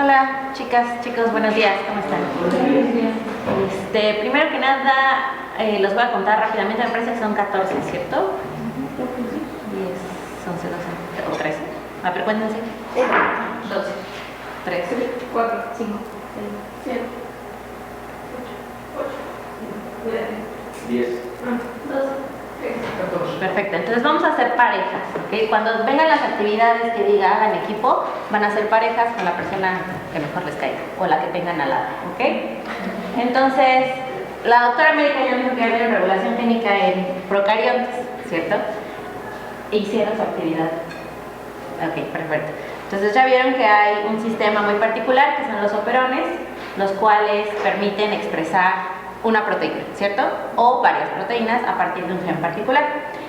Hola, chicas, chicos, buenos días, ¿cómo están? Buenos días. Primero que nada, los voy a contar rápidamente, me parece que son 14, ¿cierto? 10, 11, 12 o 13. Pero cuéntense. 12, 3, 4, 5, 6, 7, 8, 10, 12. Perfecto, entonces vamos a hacer parejas, ¿ok? Cuando vengan las actividades que diga hagan equipo, van a ser parejas con la persona que mejor les caiga o la que tengan al lado, ¿ok? Entonces, la doctora América ya me dijo que había regulación génica en procariontes, ¿cierto? E hicieron su actividad. Ok, perfecto. Entonces ya vieron que hay un sistema muy particular que son los operones, los cuales permiten expresar una proteína, ¿cierto? O varias proteínas a partir de un gen particular.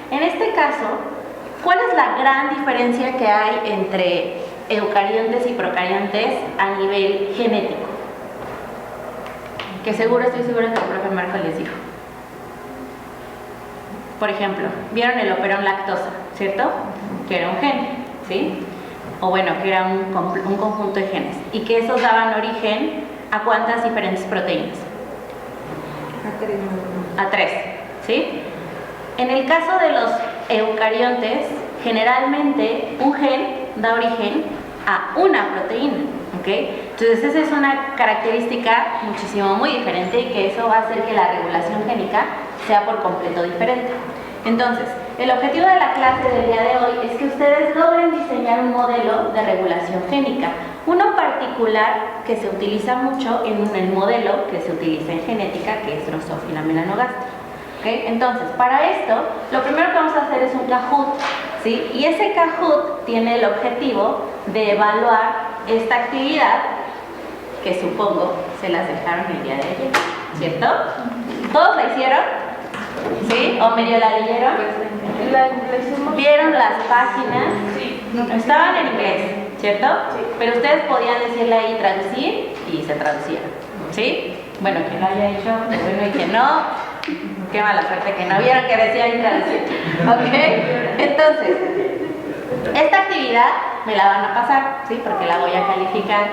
En este caso, ¿cuál es la gran diferencia que hay entre eucariontes y procariontes a nivel genético? Que estoy segura que el profe Marco les dijo. Por ejemplo, vieron el operón lactosa, ¿cierto? Que era un gen, ¿sí? O bueno, que era un conjunto de genes. Y que esos daban origen a ¿cuántas diferentes proteínas? A 3, ¿sí? En el caso de los eucariontes, generalmente un gen da origen a una proteína, ¿ok? Entonces esa es una característica muchísimo muy diferente y que eso va a hacer que la regulación génica sea por completo diferente. Entonces, el objetivo de la clase del día de hoy es que ustedes logren diseñar un modelo de regulación génica. Uno particular que se utiliza mucho en el modelo que se utiliza en genética, que es Drosophila melanogaster. ¿Okay? Entonces, para esto, lo primero que vamos a hacer es un Kahoot, ¿sí? Y ese Kahoot tiene el objetivo de evaluar esta actividad que supongo se las dejaron el día de ayer, ¿cierto? ¿Todos la hicieron? ¿Sí? ¿O medio la leyeron? ¿Vieron las páginas? Sí. Estaban en inglés, ¿cierto? Sí. Pero ustedes podían decirle ahí traducir y se traducía, ¿sí? Bueno, quien lo haya hecho, bueno, y que no, qué mala suerte que no vieron que decía ahí traducir, ¿ok? Entonces, esta actividad me la van a pasar, ¿sí? Porque la voy a calificar,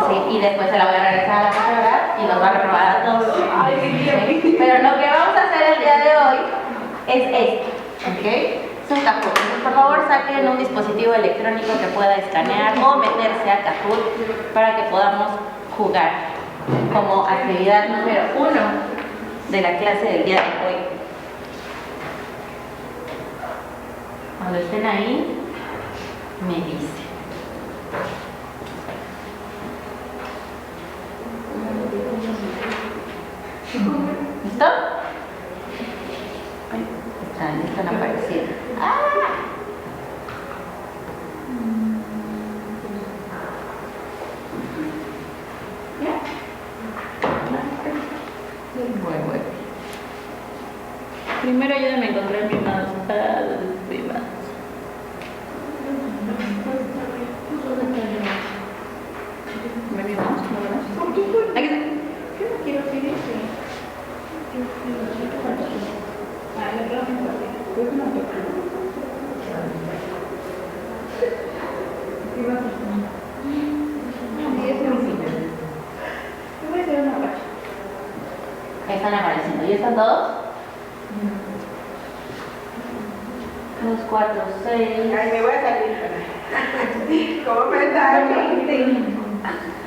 ¿sí? Y después se la voy a regresar a la profesora y los va a reprobar a todos, ¿sí? Pero lo que vamos a hacer el día de hoy es esto, ¿ok? Es un Kahoot. Entonces, por favor, saquen un dispositivo electrónico que pueda escanear o meterse a Kahoot para que podamos jugar como actividad número 1 de la clase del día de hoy. Cuando estén ahí, me dice. ¿Listo? Están apareciendo. ¿Ya? Bueno. Primero ayúdenme a encontrar mi mouse. Aquí está. Yo no quiero seguir ese. Están apareciendo. ¿Y están todos? 2, 4, 6. Ay, me voy a salir. ¿Cómo me está?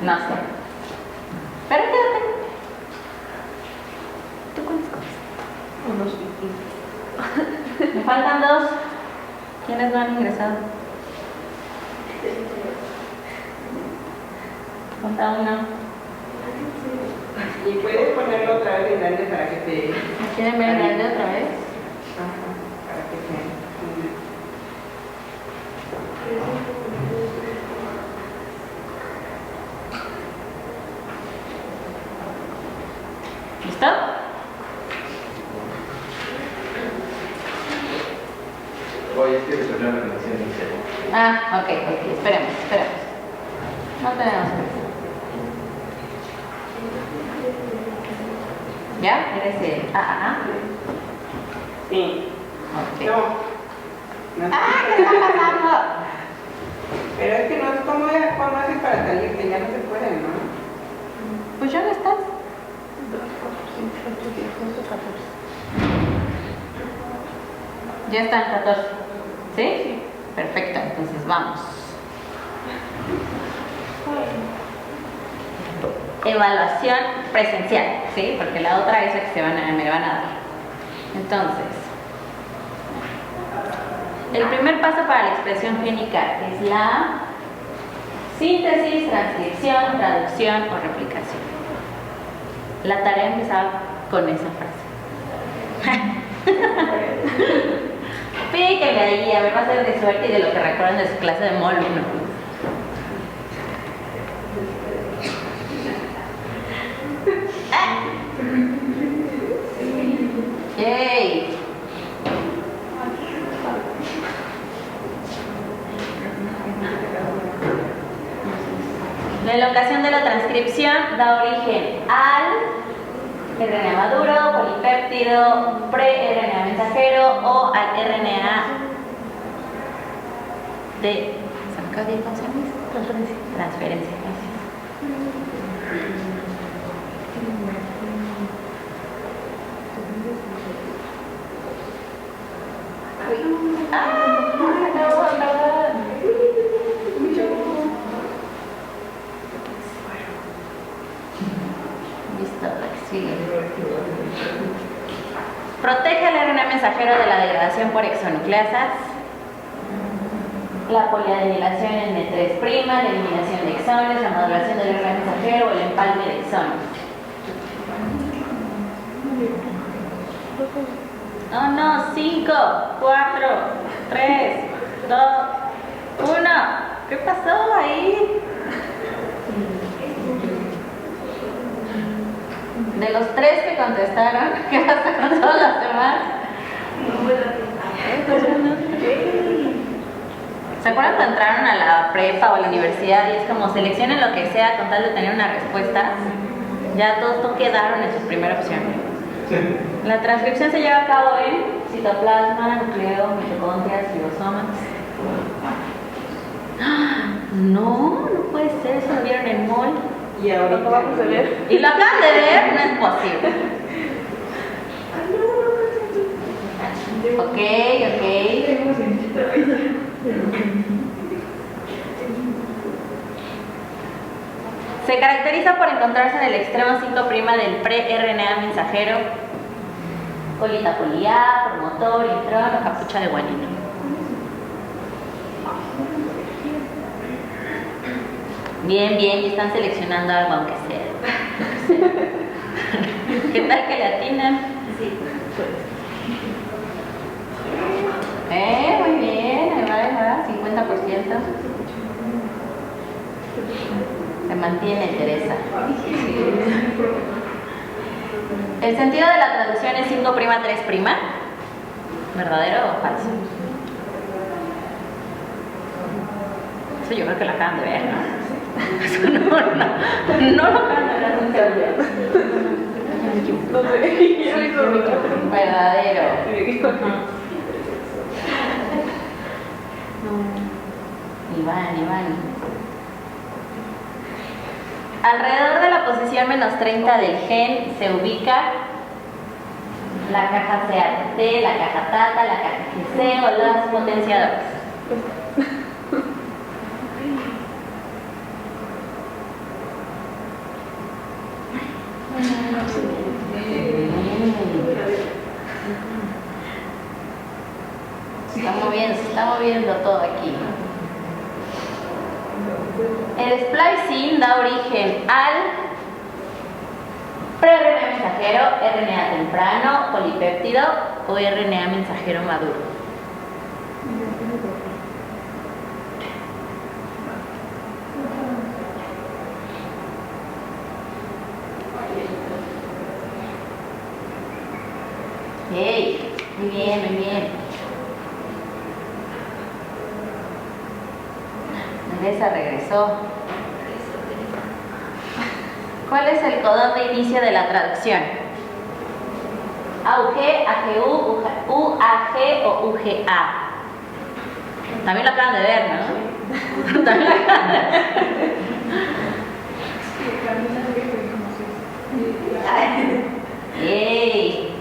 No sé. Pero quédate. ¿Tú cuántas cosas? Unos 20. Me faltan 2. ¿Quiénes no han ingresado? Falta 1. Y puedes ponerlo otra vez en grande para que te... ¿Quieren ver el grande otra vez? Ajá, para que te... ¿Listo? Oye, es que me sonó la canción inicial. Ok, esperemos. No tenemos prisa. ¿Ya? ¿Eres el A? Sí. Ok. No. ¿Qué está pasando? Pero es que no es cómo haces para salir, que ya no se puede, ¿no? Pues ya no estás. 2, 4, 5, 8, 10, 11, 14. Ya están 14. ¿Sí? Perfecto, entonces vamos. Evaluación presencial, ¿sí? Porque la otra es la que me van a dar. Entonces, el primer paso para la expresión génica es la síntesis, transcripción, traducción o replicación. La tarea empezaba con esa frase. Píquenle ahí, a ver, va a ser de suerte y de lo que recuerdan de su clase de MOL 1. ¡Yay! La locación de la transcripción da origen al RNA maduro, polipéptido, pre-RNA mensajero o al RNA de transferencia. Protege al RNA mensajero de la degradación por exonucleasas, la poliadenilación en N3', la eliminación de exones, la modulación del RNA mensajero o el empalme de exones. Oh no, 5, 4, 3, 2, 1. ¿Qué pasó ahí? De los 3 que contestaron, ¿qué pasa con todos los demás? ¿Se acuerdan cuando entraron a la prepa o a la universidad y es como seleccionen lo que sea con tal de tener una respuesta? Ya todos quedaron en su primera opción. La transcripción se lleva a cabo en citoplasma, nucleo, mitocondrias, ribosomas. No, no puede ser, eso lo vieron en MOL. Y ahora Lo acabamos de ver. Y lo acaban de ver, no es posible. Ok. Se caracteriza por encontrarse en el extremo 5' del pre-RNA mensajero, colita poliá, promotor, intrón o capucha de guanina. Bien, ya están seleccionando algo aunque sea. ¿Qué tal que le atinan? Sí. Muy bien, ahí va, 50%. Se mantiene, Teresa. El sentido de la traducción es 5', 3'. ¿Verdadero o falso? Eso yo creo que lo acaban de ver, ¿no? No lo acaban de ver. No sé. Verdadero. Iván. Alrededor de la posición -30 del gen se ubica la caja CAT, la caja TATA, la caja GC o los potenciadores. Se está moviendo todo aquí. El splicing da origen al pre-RNA mensajero, RNA temprano, polipéptido o RNA mensajero maduro. Hey, muy bien. Teresa regresó. ¿Cuál es el codón de inicio de la traducción? AUG, AGU, UAG o UGA. También lo acaban de ver, ¿no? ¡Ey!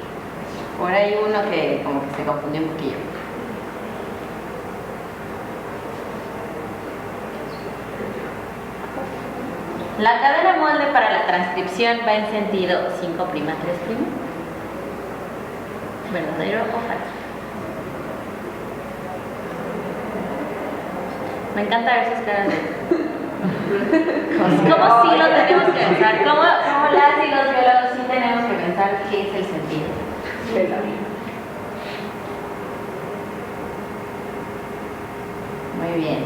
Por ahí uno que como que se confundió un poquillo. La cadena molde para la transcripción va en sentido 5', 3'. ¿Verdadero o falso? Me encanta ver sus caras de... ¿Cómo sí lo tenemos que pensar? ¿Cómo las y los biólogos sí tenemos que pensar qué es el sentido? Muy bien.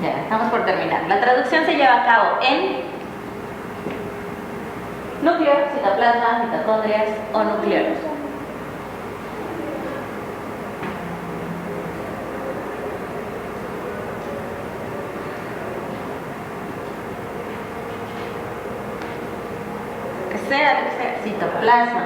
Ya, estamos por terminar. La traducción se lleva a cabo en núcleo, citoplasma, mitocondrias o nucleolos. Que sea citoplasma.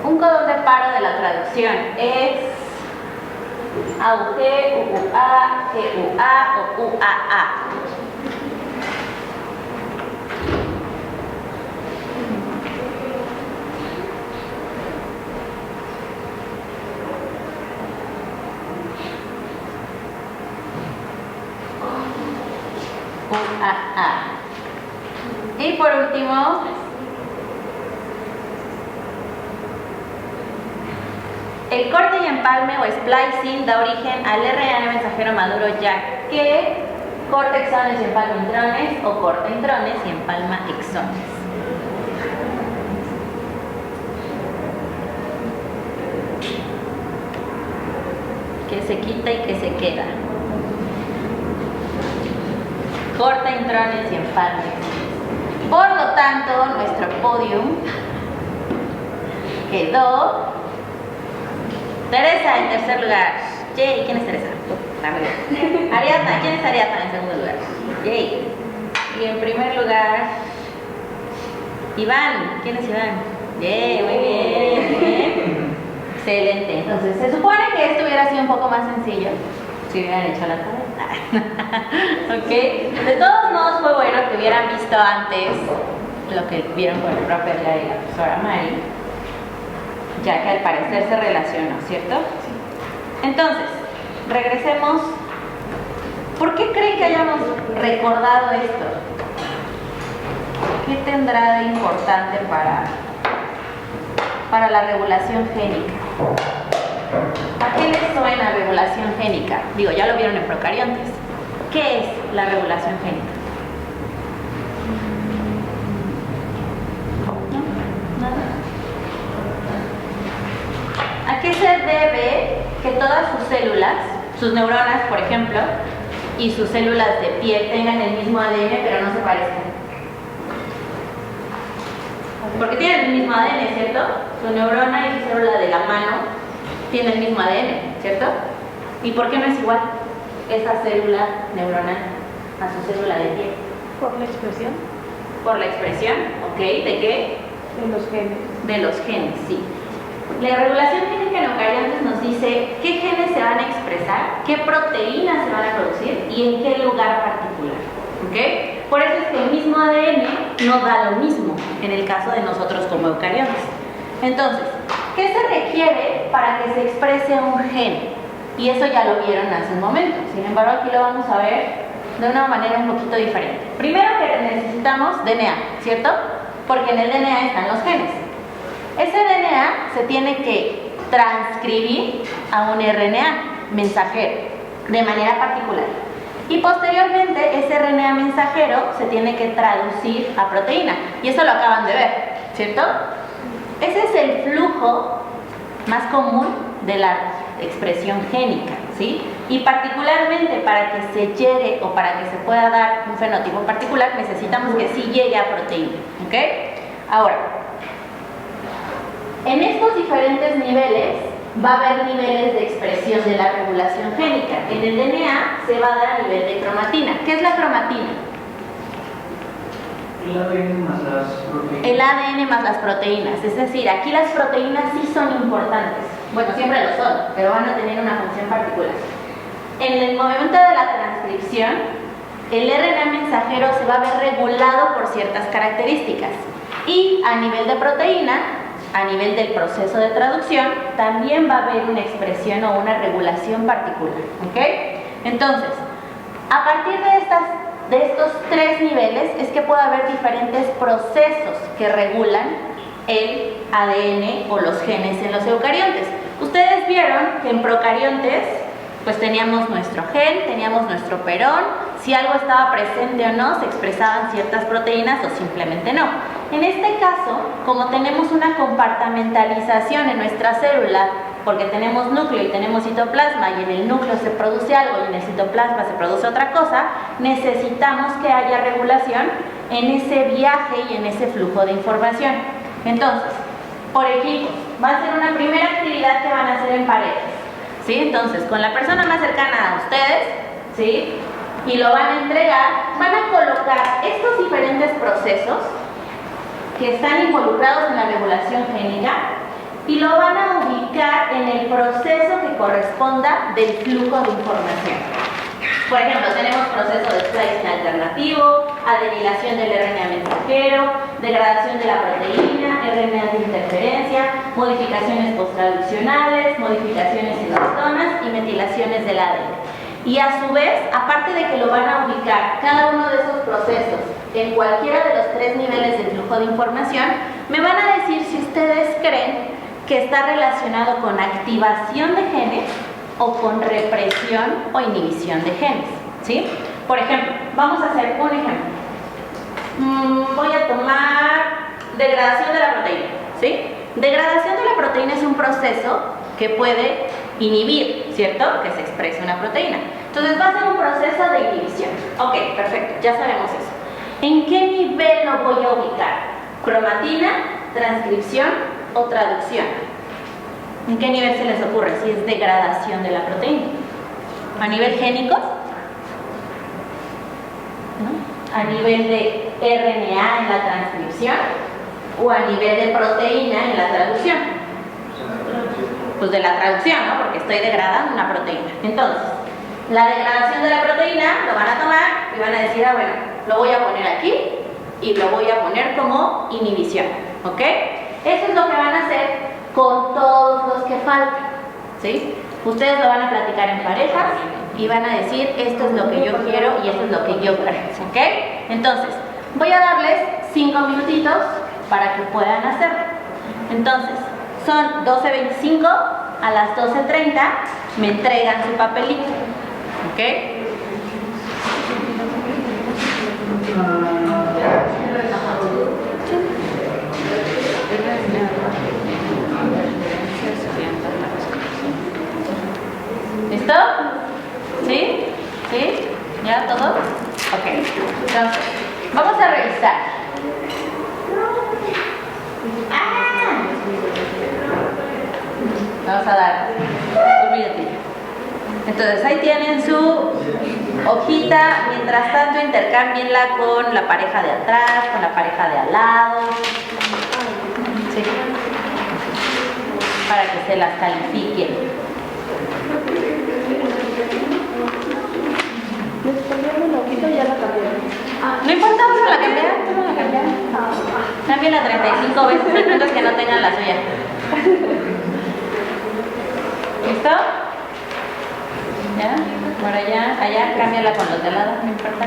Un codón de paro de la traducción es AUG, UUA, GUA o UAA. UAA. Y por último, el corte y empalme o splicing da origen al RNA mensajero maduro, ya que corta exones y empalma intrones o corta intrones y empalma exones. Que se quita y que se queda. Corta intrones y empalma exones. Por lo tanto, nuestro podium quedó Teresa en tercer lugar. Yay, ¿quién es Teresa? Ariadna, ¿quién es Ariadna en segundo lugar? Yay. Y en primer lugar, Iván, ¿quién es Iván? Yay, muy bien, muy bien. Excelente. Entonces, se supone que esto hubiera sido un poco más sencillo si hubieran hecho la tarea. ¿Ok? De todos modos, fue bueno que hubieran visto antes lo que vieron con el profe y la profesora Mari, ya que al parecer se relacionó, ¿cierto? Sí. Entonces, regresemos. ¿Por qué creen que hayamos recordado esto? ¿Qué tendrá de importante para la regulación génica? ¿A qué les suena regulación génica? Digo, ya lo vieron en procariontes. ¿Qué es la regulación génica? ¿No? ¿Nada? ¿A qué se debe que todas sus células, sus neuronas, por ejemplo, y sus células de piel tengan el mismo ADN pero no se parezcan? Porque tienen el mismo ADN, ¿cierto? Su neurona y su célula de la mano tienen el mismo ADN, ¿cierto? ¿Y por qué no es igual esa célula neuronal a su célula de piel? Por la expresión. Por la expresión, ¿ok? ¿De qué? De los genes. De los genes, sí. La regulación génica en eucariontes nos dice qué genes se van a expresar, qué proteínas se van a producir y en qué lugar particular. ¿Ok? Por eso es que el mismo ADN no da lo mismo en el caso de nosotros como eucariontes. Entonces, ¿qué se requiere para que se exprese un gen? Y eso ya lo vieron hace un momento. Sin embargo, aquí lo vamos a ver de una manera un poquito diferente. Primero que necesitamos DNA, ¿cierto? Porque en el DNA están los genes. Ese DNA se tiene que transcribir a un RNA mensajero de manera particular. Y posteriormente ese RNA mensajero se tiene que traducir a proteína. Y eso lo acaban de ver, ¿cierto? Ese es el flujo más común de la expresión génica, ¿sí? Y particularmente para que se llegue o para que se pueda dar un fenotipo particular necesitamos que sí llegue a proteína, ¿ok? Ahora, en estos diferentes niveles va a haber niveles de expresión de la regulación génica. En el DNA se va a dar a nivel de cromatina. ¿Qué es la cromatina? El ADN más las proteínas. El ADN más las proteínas, es decir, aquí las proteínas sí son importantes. Bueno, siempre lo son, pero van a tener una función particular. En el momento de la transcripción, el RNA mensajero se va a ver regulado por ciertas características. Y a nivel de proteína, a nivel del proceso de traducción, también va a haber una expresión o una regulación particular. ¿Ok? Entonces, a partir de estos tres niveles es que puede haber diferentes procesos que regulan el ADN o los genes en los eucariontes. Ustedes vieron que en procariontes pues teníamos nuestro gen, teníamos nuestro perón, si algo estaba presente o no, se expresaban ciertas proteínas o simplemente no. En este caso, como tenemos una compartimentalización en nuestra célula, porque tenemos núcleo y tenemos citoplasma, y en el núcleo se produce algo y en el citoplasma se produce otra cosa, necesitamos que haya regulación en ese viaje y en ese flujo de información. Entonces, por equipo, va a ser una primera actividad que van a hacer en parejas, ¿sí? Entonces, con la persona más cercana a ustedes, ¿sí? Y lo van a entregar, van a colocar estos diferentes procesos que están involucrados en la regulación génica y lo van a ubicar en el proceso que corresponda del flujo de información. Por ejemplo, tenemos proceso de splicing alternativo, adenilación del RNA mensajero, degradación de la proteína, RNA de interferencia, modificaciones posttraduccionales, modificaciones histonas y metilaciones del ADN. Y a su vez, aparte de que lo van a ubicar cada uno de esos procesos en cualquiera de los tres niveles de flujo de información, me van a decir si ustedes creen que está relacionado con activación de genes o con represión o inhibición de genes, ¿sí? Por ejemplo, vamos a hacer un ejemplo. Voy a tomar degradación de la proteína, ¿sí? Degradación de la proteína es un proceso que puede inhibir, ¿cierto? Que se exprese una proteína. Entonces va a ser un proceso de inhibición. Ok, perfecto, ya sabemos eso. ¿En qué nivel lo voy a ubicar? ¿Cromatina, transcripción o traducción? ¿En qué nivel se les ocurre si es degradación de la proteína? ¿A nivel génico? ¿No? ¿A nivel de RNA en la transcripción? ¿O a nivel de proteína en la traducción? Pues de la traducción, ¿no? Porque estoy degradando una proteína. Entonces, la degradación de la proteína lo van a tomar y van a decir, ah, bueno, lo voy a poner aquí y lo voy a poner como inhibición, ¿ok? Eso es lo que van a hacer con todos los que faltan, ¿sí? Ustedes lo van a platicar en parejas y van a decir, esto es lo que yo quiero y esto es lo que yo creo, ¿ok? Entonces, voy a darles 5 minutitos para que puedan hacerlo. Entonces, son 12:25, a las 12:30 me entregan su papelito, ¿ok? ¿Listo? ¿Sí? ¿Sí? ¿Ya todo? Ok. Entonces, vamos a revisar. Vamos a dar. Olvídate. Entonces, ahí tienen su hojita. Mientras tanto, intercámbienla con la pareja de atrás, con la pareja de al lado. Sí. Para que se las califiquen. Les cambiaron la hojita y ya la cambiaron. No importa, vamos a la cambiar. Vamos a la cambiar. Cámbienla 35 veces, el punto es que no tengan la suya. ¿Listo? ¿Ya? Por allá, cámbiala con los de lado, no importa.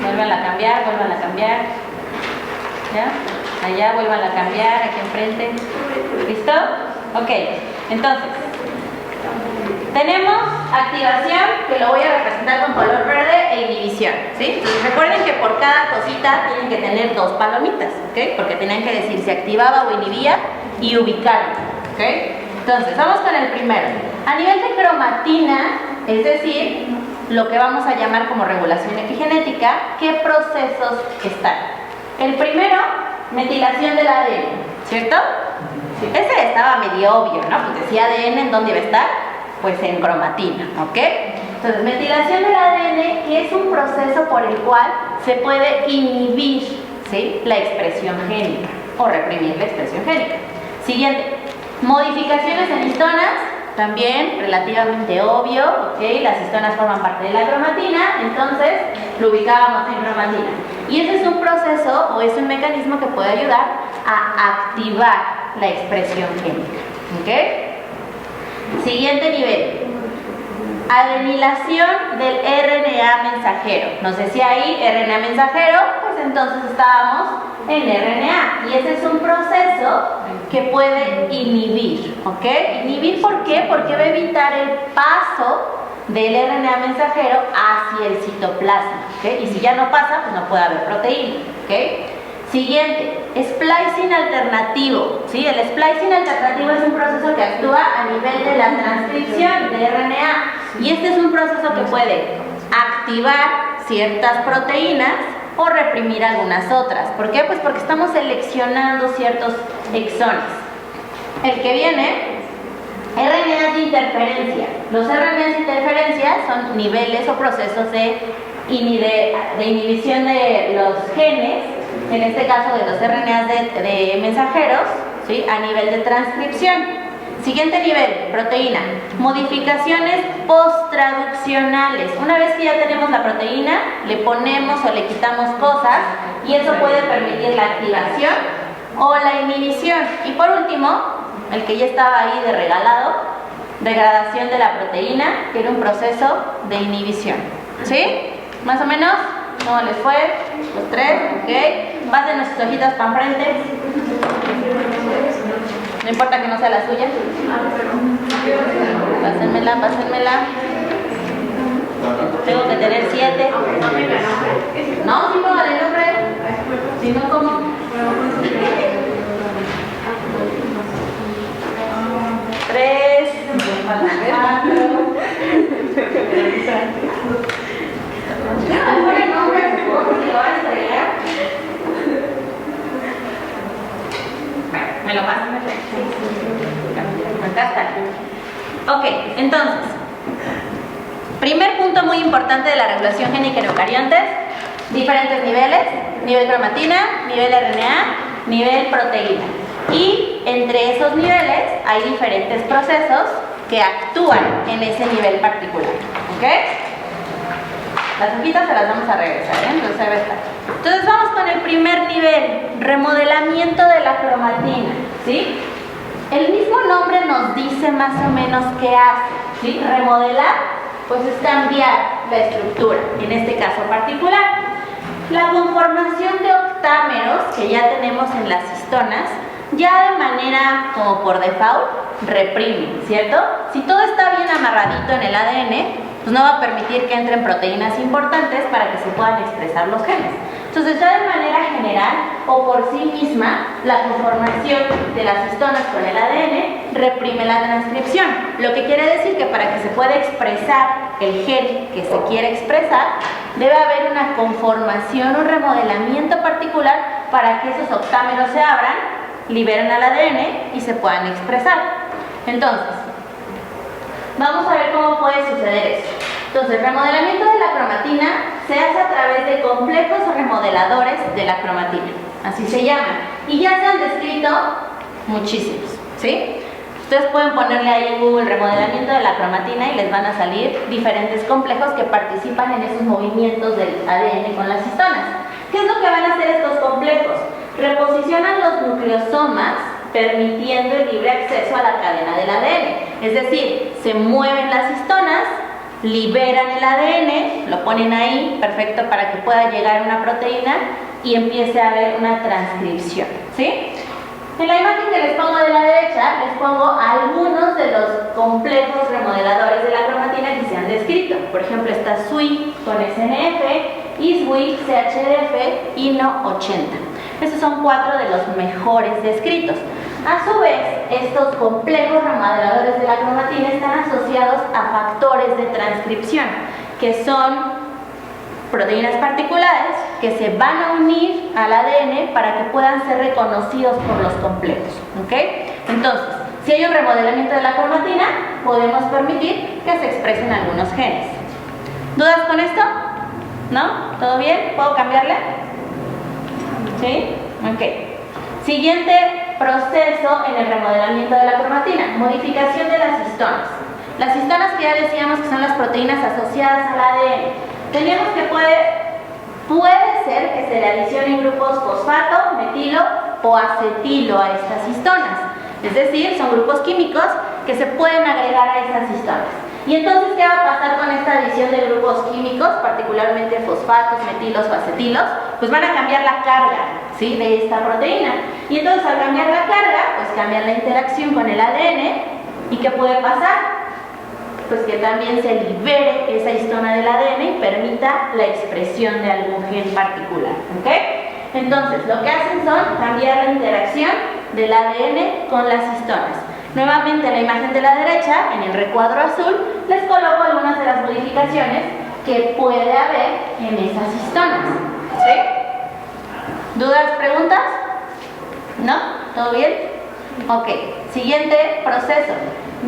Vuelvan a cambiar, vuelvan a cambiar. ¿Ya? Allá, vuelvan a cambiar, aquí enfrente. ¿Listo? Ok, entonces, tenemos activación, que lo voy a representar con color verde, e inhibición, ¿sí? Entonces recuerden que por cada cosita tienen que tener 2 palomitas, ¿ok? Porque tenían que decir si activaba o inhibía y ubicarlo, ¿ok? Entonces, vamos con el primero. A nivel de cromatina, es decir, lo que vamos a llamar como regulación epigenética, ¿qué procesos están? El primero, metilación del ADN, ¿cierto? Ese estaba medio obvio, ¿no? Pues decía ADN, ¿en dónde iba a estar? Pues en cromatina, ¿ok? Entonces, metilación del ADN, que es un proceso por el cual se puede inhibir, ¿sí?, la expresión génica o reprimir la expresión génica. Siguiente, modificaciones en histonas, también relativamente obvio, ¿ok? Las histonas forman parte de la cromatina, entonces lo ubicábamos en cromatina. Y ese es un proceso o es un mecanismo que puede ayudar a activar la expresión génica, ¿ok? Siguiente nivel, adenilación del RNA mensajero. Nos decía ahí RNA mensajero, pues entonces estábamos en RNA. Y ese es un proceso que puede inhibir, ¿ok? ¿Inhibir por qué? Porque va a evitar el paso del RNA mensajero hacia el citoplasma, ¿ok? Y si ya no pasa, pues no puede haber proteína, ¿ok? Siguiente, splicing alternativo, ¿sí? El splicing alternativo es un proceso que actúa a nivel de la transcripción de RNA y este es un proceso que puede activar ciertas proteínas o reprimir algunas otras. ¿Por qué? Pues porque estamos seleccionando ciertos exones. El que viene, RNAs de interferencia. Los RNAs de interferencia son niveles o procesos de inhibición de los genes, en este caso de los RNAs de mensajeros, ¿sí?, a nivel de transcripción. Siguiente nivel, proteína. Modificaciones posttraduccionales. Una vez que ya tenemos la proteína, le ponemos o le quitamos cosas y eso puede permitir la activación o la inhibición. Y por último, el que ya estaba ahí de regalado, degradación de la proteína, que era un proceso de inhibición. ¿Sí? ¿Más o menos? ¿Cómo les fue? Los tres, ¿ok? Pasen sus hojitas para enfrente. No importa que no sea la suya. Pásenmela, pásenmela. Tengo que tener 7. No, sí, póngale nombre. Si no, ¿cómo? 3, 4. Pon el nombre, porque lo vas a entregar. Me lo pasan. Acá está. Ok, entonces, primer punto muy importante de la regulación génica en eucariontes, diferentes niveles, nivel cromatina, nivel RNA, nivel proteína. Y entre esos niveles hay diferentes procesos que actúan en ese nivel particular. ¿Ok? Las hojitas se las vamos a regresar, ¿eh? Entonces ahí va a estar. Entonces vamos con el primer nivel, remodelamiento de la cromatina, ¿sí? El mismo nombre nos dice más o menos qué hace, ¿sí? Remodelar, pues es cambiar la estructura, en este caso particular. La conformación de octámeros que ya tenemos en las histonas, ya de manera como por default, reprimen, ¿cierto? Si todo está bien amarradito en el ADN, pues no va a permitir que entren proteínas importantes para que se puedan expresar los genes. Entonces ya de manera general o por sí misma, la conformación de las histonas con el ADN reprime la transcripción. Lo que quiere decir que para que se pueda expresar el gen que se quiere expresar, debe haber una conformación, un remodelamiento particular para que esos octámeros se abran, liberen al ADN y se puedan expresar. Entonces, vamos a ver cómo puede suceder eso. Entonces, el remodelamiento de la cromatina se hace a través de complejos remodeladores de la cromatina, así se llaman, y ya se han descrito muchísimos, ¿sí? Ustedes pueden ponerle ahí en Google remodelamiento de la cromatina y les van a salir diferentes complejos que participan en esos movimientos del ADN con las histonas. ¿Qué es lo que van a hacer estos complejos? Reposicionan los nucleosomas permitiendo el libre acceso a la cadena del ADN. Es decir, se mueven las histonas, liberan el ADN, lo ponen ahí, perfecto, para que pueda llegar una proteína y empiece a haber una transcripción, ¿sí? En la imagen que les pongo de la derecha, les pongo algunos de los complejos remodeladores de la cromatina que se han descrito. Por ejemplo, está SWI con SNF, ISWI, CHDF, INO80. Estos son 4 de los mejores descritos. A su vez, estos complejos remodeladores de la cromatina están asociados a factores de transcripción, que son proteínas particulares que se van a unir al ADN para que puedan ser reconocidos por los complejos, ¿ok? Entonces, si hay un remodelamiento de la cromatina, podemos permitir que se expresen algunos genes. ¿Dudas con esto? ¿No? ¿Todo bien? ¿Puedo cambiarle? ¿Sí? Ok. Siguiente proceso en el remodelamiento de la cromatina, modificación de las histonas. Las histonas que ya decíamos que son las proteínas asociadas al ADN. Tenemos que puede ser que se le adicionen grupos fosfato, metilo o acetilo a estas histonas. Es decir, son grupos químicos que se pueden agregar a estas histonas. Y entonces, ¿qué va a pasar con esta adición de grupos químicos, particularmente fosfatos, metilos o acetilos? Pues van a cambiar la carga, ¿sí?, de esta proteína. Y entonces, al cambiar la carga, pues cambian la interacción con el ADN. ¿Y qué puede pasar? Pues que también se libere esa histona del ADN y permita la expresión de algún gen particular, ¿ok? Entonces, lo que hacen son cambiar la interacción del ADN con las histonas. Nuevamente, en la imagen de la derecha, en el recuadro azul, les coloco algunas de las modificaciones que puede haber en esas histonas, ¿sí? ¿Dudas, preguntas? ¿No? ¿Todo bien? Ok. Siguiente proceso.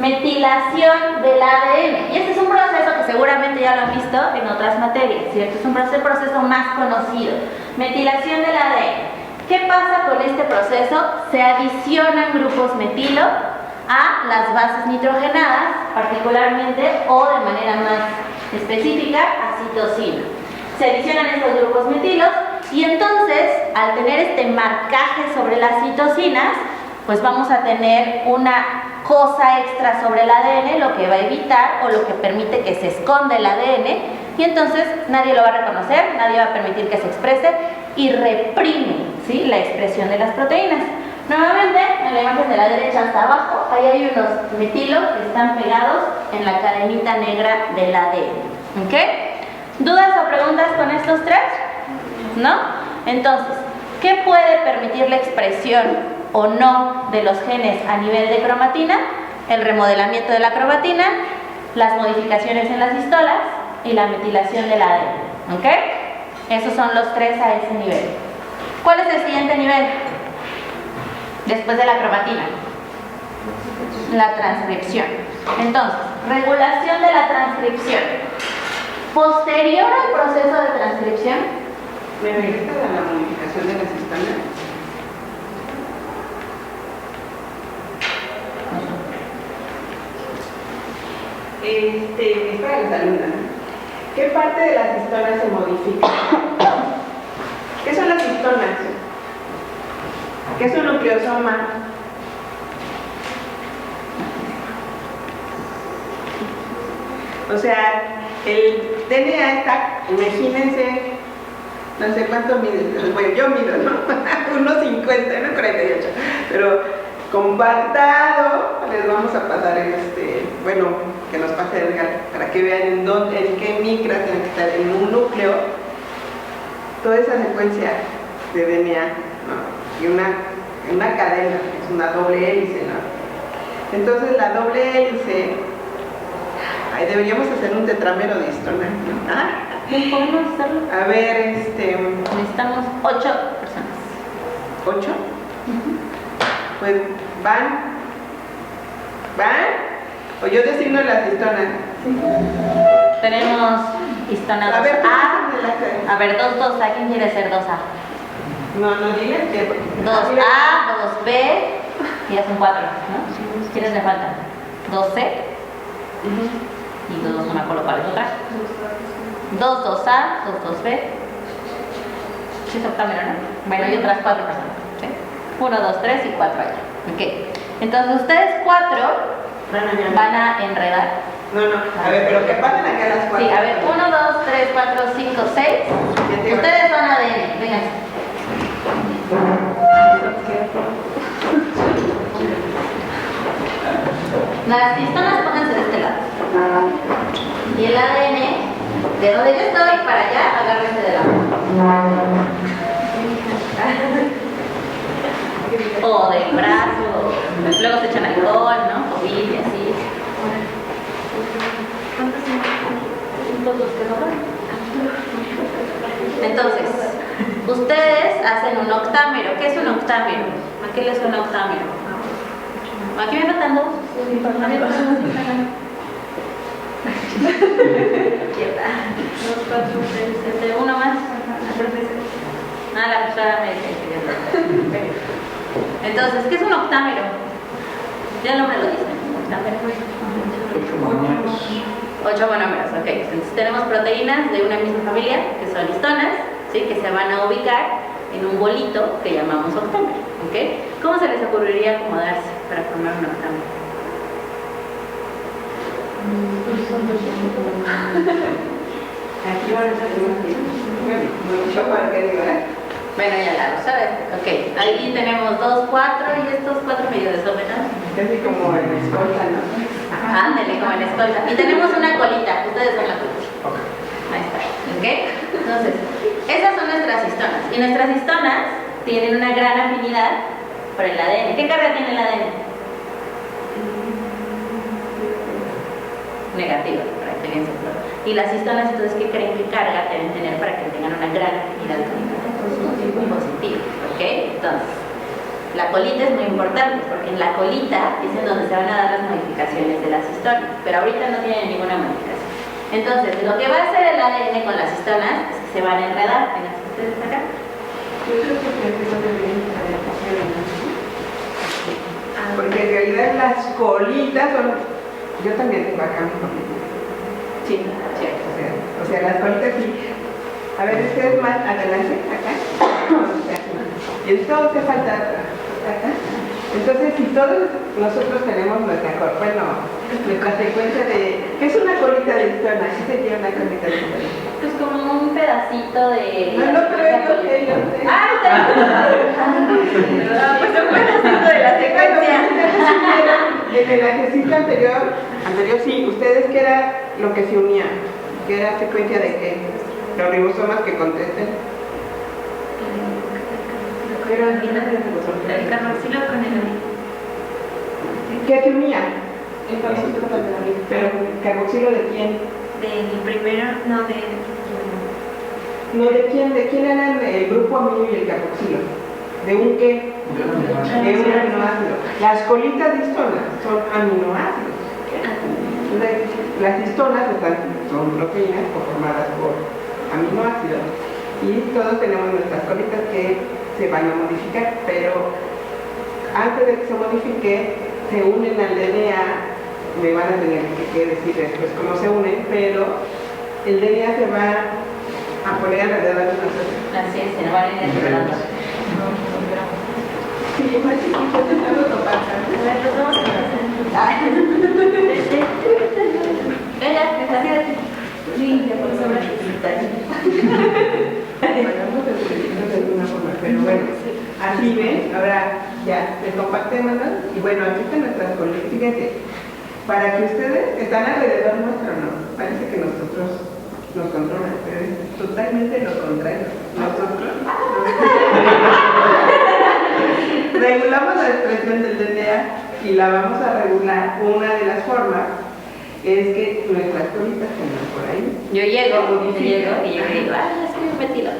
Metilación del ADN. Y este es un proceso que seguramente ya lo han visto en otras materias, ¿cierto? Es un proceso más conocido. Metilación del ADN. ¿Qué pasa con este proceso? Se adicionan grupos metilo a las bases nitrogenadas, particularmente o de manera más específica a citosina. Se adicionan estos grupos metilos y entonces, al tener este marcaje sobre las citosinas, pues vamos a tener una cosa extra sobre el ADN, lo que va a evitar o lo que permite que se esconda el ADN, y entonces nadie lo va a reconocer, nadie va a permitir que se exprese y reprime, ¿sí?, la expresión de las proteínas. Nuevamente, en la imagen de la derecha hasta abajo, ahí hay unos metilos que están pegados en la cadenita negra del ADN. ¿Ok? ¿Dudas o preguntas con estos tres? ¿No? Entonces, ¿qué puede permitir la expresión o no de los genes a nivel de cromatina? El remodelamiento de la cromatina, las modificaciones en las histonas y la metilación del ADN. ¿Ok? Esos son los tres a ese nivel. ¿Cuál es el siguiente nivel? Después de la cromatina, la transcripción. Entonces, regulación de la transcripción. Posterior al proceso de transcripción, ¿me regresas a la modificación de las histonas? Es para los alumnos, ¿no? ¿Qué parte de las histonas se modifica? ¿Qué son las histonas? ¿Qué es un nucleosoma? O sea, el DNA está, imagínense, no sé cuánto mide, bueno, yo mido, ¿no? 1,50, 1,48, pero compactado, les vamos a pasar bueno, que nos pase Edgar, para que vean en qué micras tienen que estar en un núcleo, toda esa secuencia de DNA, ¿no? Y una cadena, es una doble hélice, ¿no? Entonces la doble hélice, ahí deberíamos hacer un tetrámero de histona, ¿no? ¿podemos hacerlo? A ver, Necesitamos 8 personas. ¿8? Pues van, o yo designo las histonas. Tenemos histona 2A. A ver, 2A, ¿quién quiere ser 2A? No diles que 2A, 2B, y ya son 4, ¿no? ¿Quiénes le faltan? 2C y 2, no me acuerdo cuál es otra. 2A, 2B. ¿Sí es octámero, no? Bueno, hay otras 4 personas, ¿sí? 1, 2, 3 y 4 allá. Ok. Entonces ustedes 4 van a enredar. No, a ver, pero que pasen acá las 4. Sí, a ver, 1, 2, 3, 4, 5, 6. Ustedes son ADN, vengan. Las histonas pónganse de este lado. Y el ADN, de donde yo estoy para allá, agárrense de lado. O del brazo, luego se echan alcohol, ¿no? COVID y así. Entonces, ustedes hacen un octámero. ¿Qué es un octámero? ¿A qué les suena octámero? Aquí me faltan 2. Izquierda. 2, 4, 6, 7, uno más. Ah, la profesora me dice que ya. Entonces, ¿qué es un octámero? Ya el nombre lo dice. Octámero. 8 monómeros, ok. Entonces tenemos proteínas de una misma familia, que son histonas, ¿sí? Que se van a ubicar en un bolito que llamamos octámero, ¿ok? ¿Cómo se les ocurriría acomodarse para formar un octámero? Aquí van a estar. Bueno, ya la sabes. Ok, ahí tenemos 2, 4 y estos 4 medio desordenados. Casi como en la escolta, ¿no? Ándale, como en la escolta. Y tenemos una colita, ustedes son la colita. Ahí está, ¿ok? Entonces, esas son nuestras histonas. Y nuestras histonas tienen una gran afinidad por el ADN. ¿Qué carga tiene el ADN? Negativa, para que alguien se acuerde. Y las histonas, entonces, ¿qué creen que carga deben tener para que tengan una gran afinidad con el ADN? Positivo, ¿ok? Entonces, la colita es muy importante porque en la colita es en donde se van a dar las modificaciones de las histonas, pero ahorita no tienen ninguna modificación. Entonces, lo que va a hacer el ADN con las histonas es que se van a enredar. ¿Vengan ustedes acá? Porque en realidad las colitas son. Yo también tengo acá mi colita. Sí, cierto. O sea, las colitas sí. A ver, ustedes más adelante, acá. Y entonces te falta acá. Entonces, si todos nosotros tenemos nuestra secuencia de. ¿Qué es una colita de histona? ¿Qué sería una colita de histona? Pues como un pedacito de. No, pero ellos. ¡Ah! Pues un pedacito de la secuencia. En el ejercicio anterior, sí, ¿ustedes qué era lo que se unía? ¿Qué era secuencia de qué? Los ribosomas que contesten. Pero El carboxilo con el ¿qué se unía? El carboxilo con el ¿pero carboxilo de quién? del primero, no, de. No, ¿de quién? ¿De quién eran el grupo amino y el carboxilo? ¿De un qué? De un aminoácido. Las colitas de histonas son aminoácidos. Las histonas son proteínas formadas por aminoácidos. Y todos tenemos nuestras colitas que se van a modificar, pero antes de que se modifique, se unen al DNA. Me van a tener que decir después cómo se unen, pero el DNA se va a poner alrededor de nosotros. Así es, se van a ir enredando. Sí, más chiquito, tratando de topar. Los vamos a hacer. Ella, sí, ya por eso me de alguna forma, pero bueno, así ven, ahora ya les compartimos, ¿no? Y bueno, aquí están nuestras colitas, fíjense, para que ustedes están alrededor nuestro, ¿no? Parece que nosotros nos controlan, pero es totalmente lo contrario. Nosotros regulamos la expresión del DNA y la vamos a regular. Una de las formas es que nuestras colitas tengan por ahí. Yo llego y digo, es que me metí la.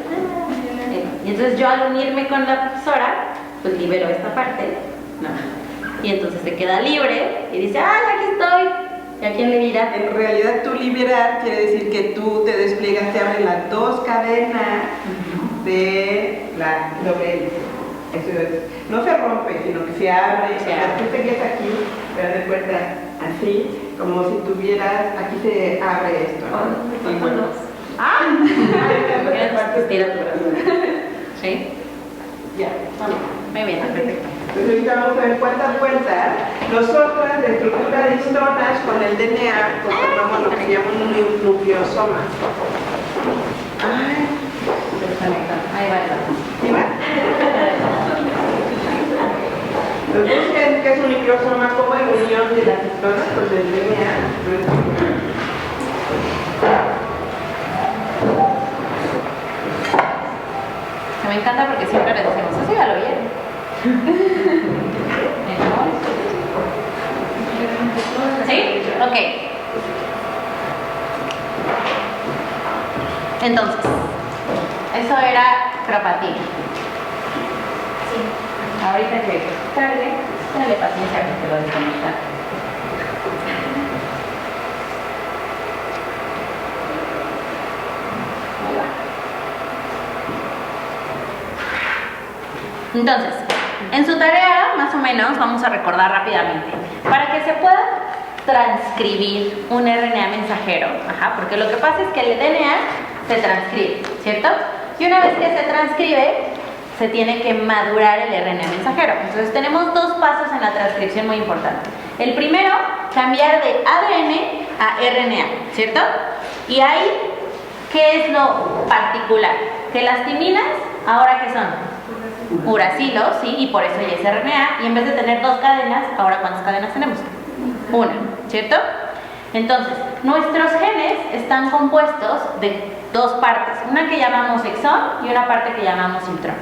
Y entonces yo al unirme con la profesora, pues libero esta parte, ¿no? Y entonces se queda libre y dice, aquí estoy. ¿Y a quién le dirá? En realidad tú liberar quiere decir que tú te despliegas, te abren las dos cadenas de la doble hélice. Eso es, no se rompe, sino que se abre. Tú seguías aquí, pero de cuenta así, como si tuvieras, aquí se abre esto, ¿no? Y bueno. Estira tu brazo. ¿Sí? Ya, vamos. Muy bien, perfecto. Entonces ahorita vamos a ver cuántas vueltas nosotras de estructura de histonas con el DNA pues formamos lo que se llama un nucleosoma. Se desconecta. Ahí va el brazo. ¿Sí va? Entonces, ¿qué es un nucleosoma? Como la unión de las histonas con el DNA. Me encanta porque siempre le decimos, eso ya lo vieron. ¿Sí? Ok. Entonces, eso era cromatina. Sí. Ahorita que cargue, dale paciencia porque lo desconecta. Entonces, en su tarea, más o menos, vamos a recordar rápidamente. Para que se pueda transcribir un RNA mensajero, porque lo que pasa es que el DNA se transcribe, ¿cierto? Y una vez que se transcribe, se tiene que madurar el RNA mensajero. Entonces tenemos dos pasos en la transcripción muy importantes. El primero, cambiar de ADN a RNA, ¿cierto? Y ahí, ¿qué es lo particular? Que las timinas, ¿ahora qué son? Uracilos, ¿sí? Y por eso ya es RNA. Y en vez de tener dos cadenas, ¿ahora cuántas cadenas tenemos? Una, ¿cierto? Entonces, nuestros genes están compuestos de dos partes. Una que llamamos exón y una parte que llamamos intrón.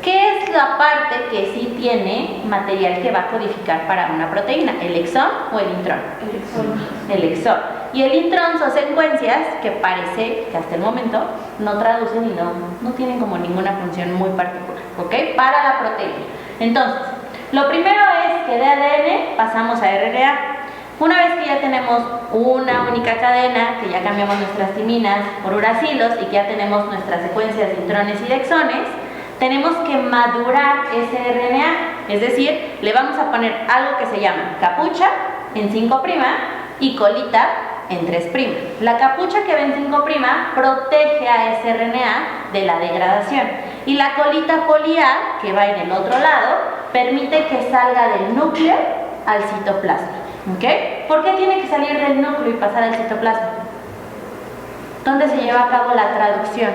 ¿Qué es la parte que sí tiene material que va a codificar para una proteína? ¿El exón o el intrón? El exón. El exón. Y el intrón son secuencias que parece que hasta el momento no traducen y no tienen como ninguna función muy particular, ¿ok? Para la proteína. Entonces, lo primero es que de ADN pasamos a RNA. Una vez que ya tenemos una única cadena, que ya cambiamos nuestras timinas por uracilos y que ya tenemos nuestras secuencias de intrones y de exones, tenemos que madurar ese RNA, es decir, le vamos a poner algo que se llama capucha en 5' y colita en 3'. La capucha que ve en 5' protege a ese RNA de la degradación y la colita poli-A, que va en el otro lado, permite que salga del núcleo al citoplasma. ¿Ok? ¿Por qué tiene que salir del núcleo y pasar al citoplasma? ¿Dónde se lleva a cabo la traducción?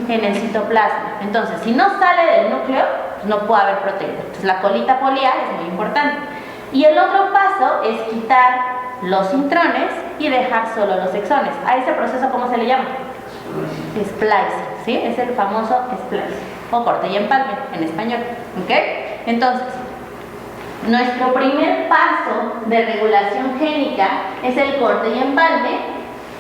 En el citoplasma. Entonces, si no sale del núcleo, no puede haber proteína. Entonces, la colita poli-A es muy importante. Y el otro paso es quitar los intrones y dejar solo los exones. A ese proceso, ¿cómo se le llama? Splicing, ¿sí? Es el famoso splicing, o corte y empalme en español. ¿Ok? Entonces, nuestro primer paso de regulación génica es el corte y empalme,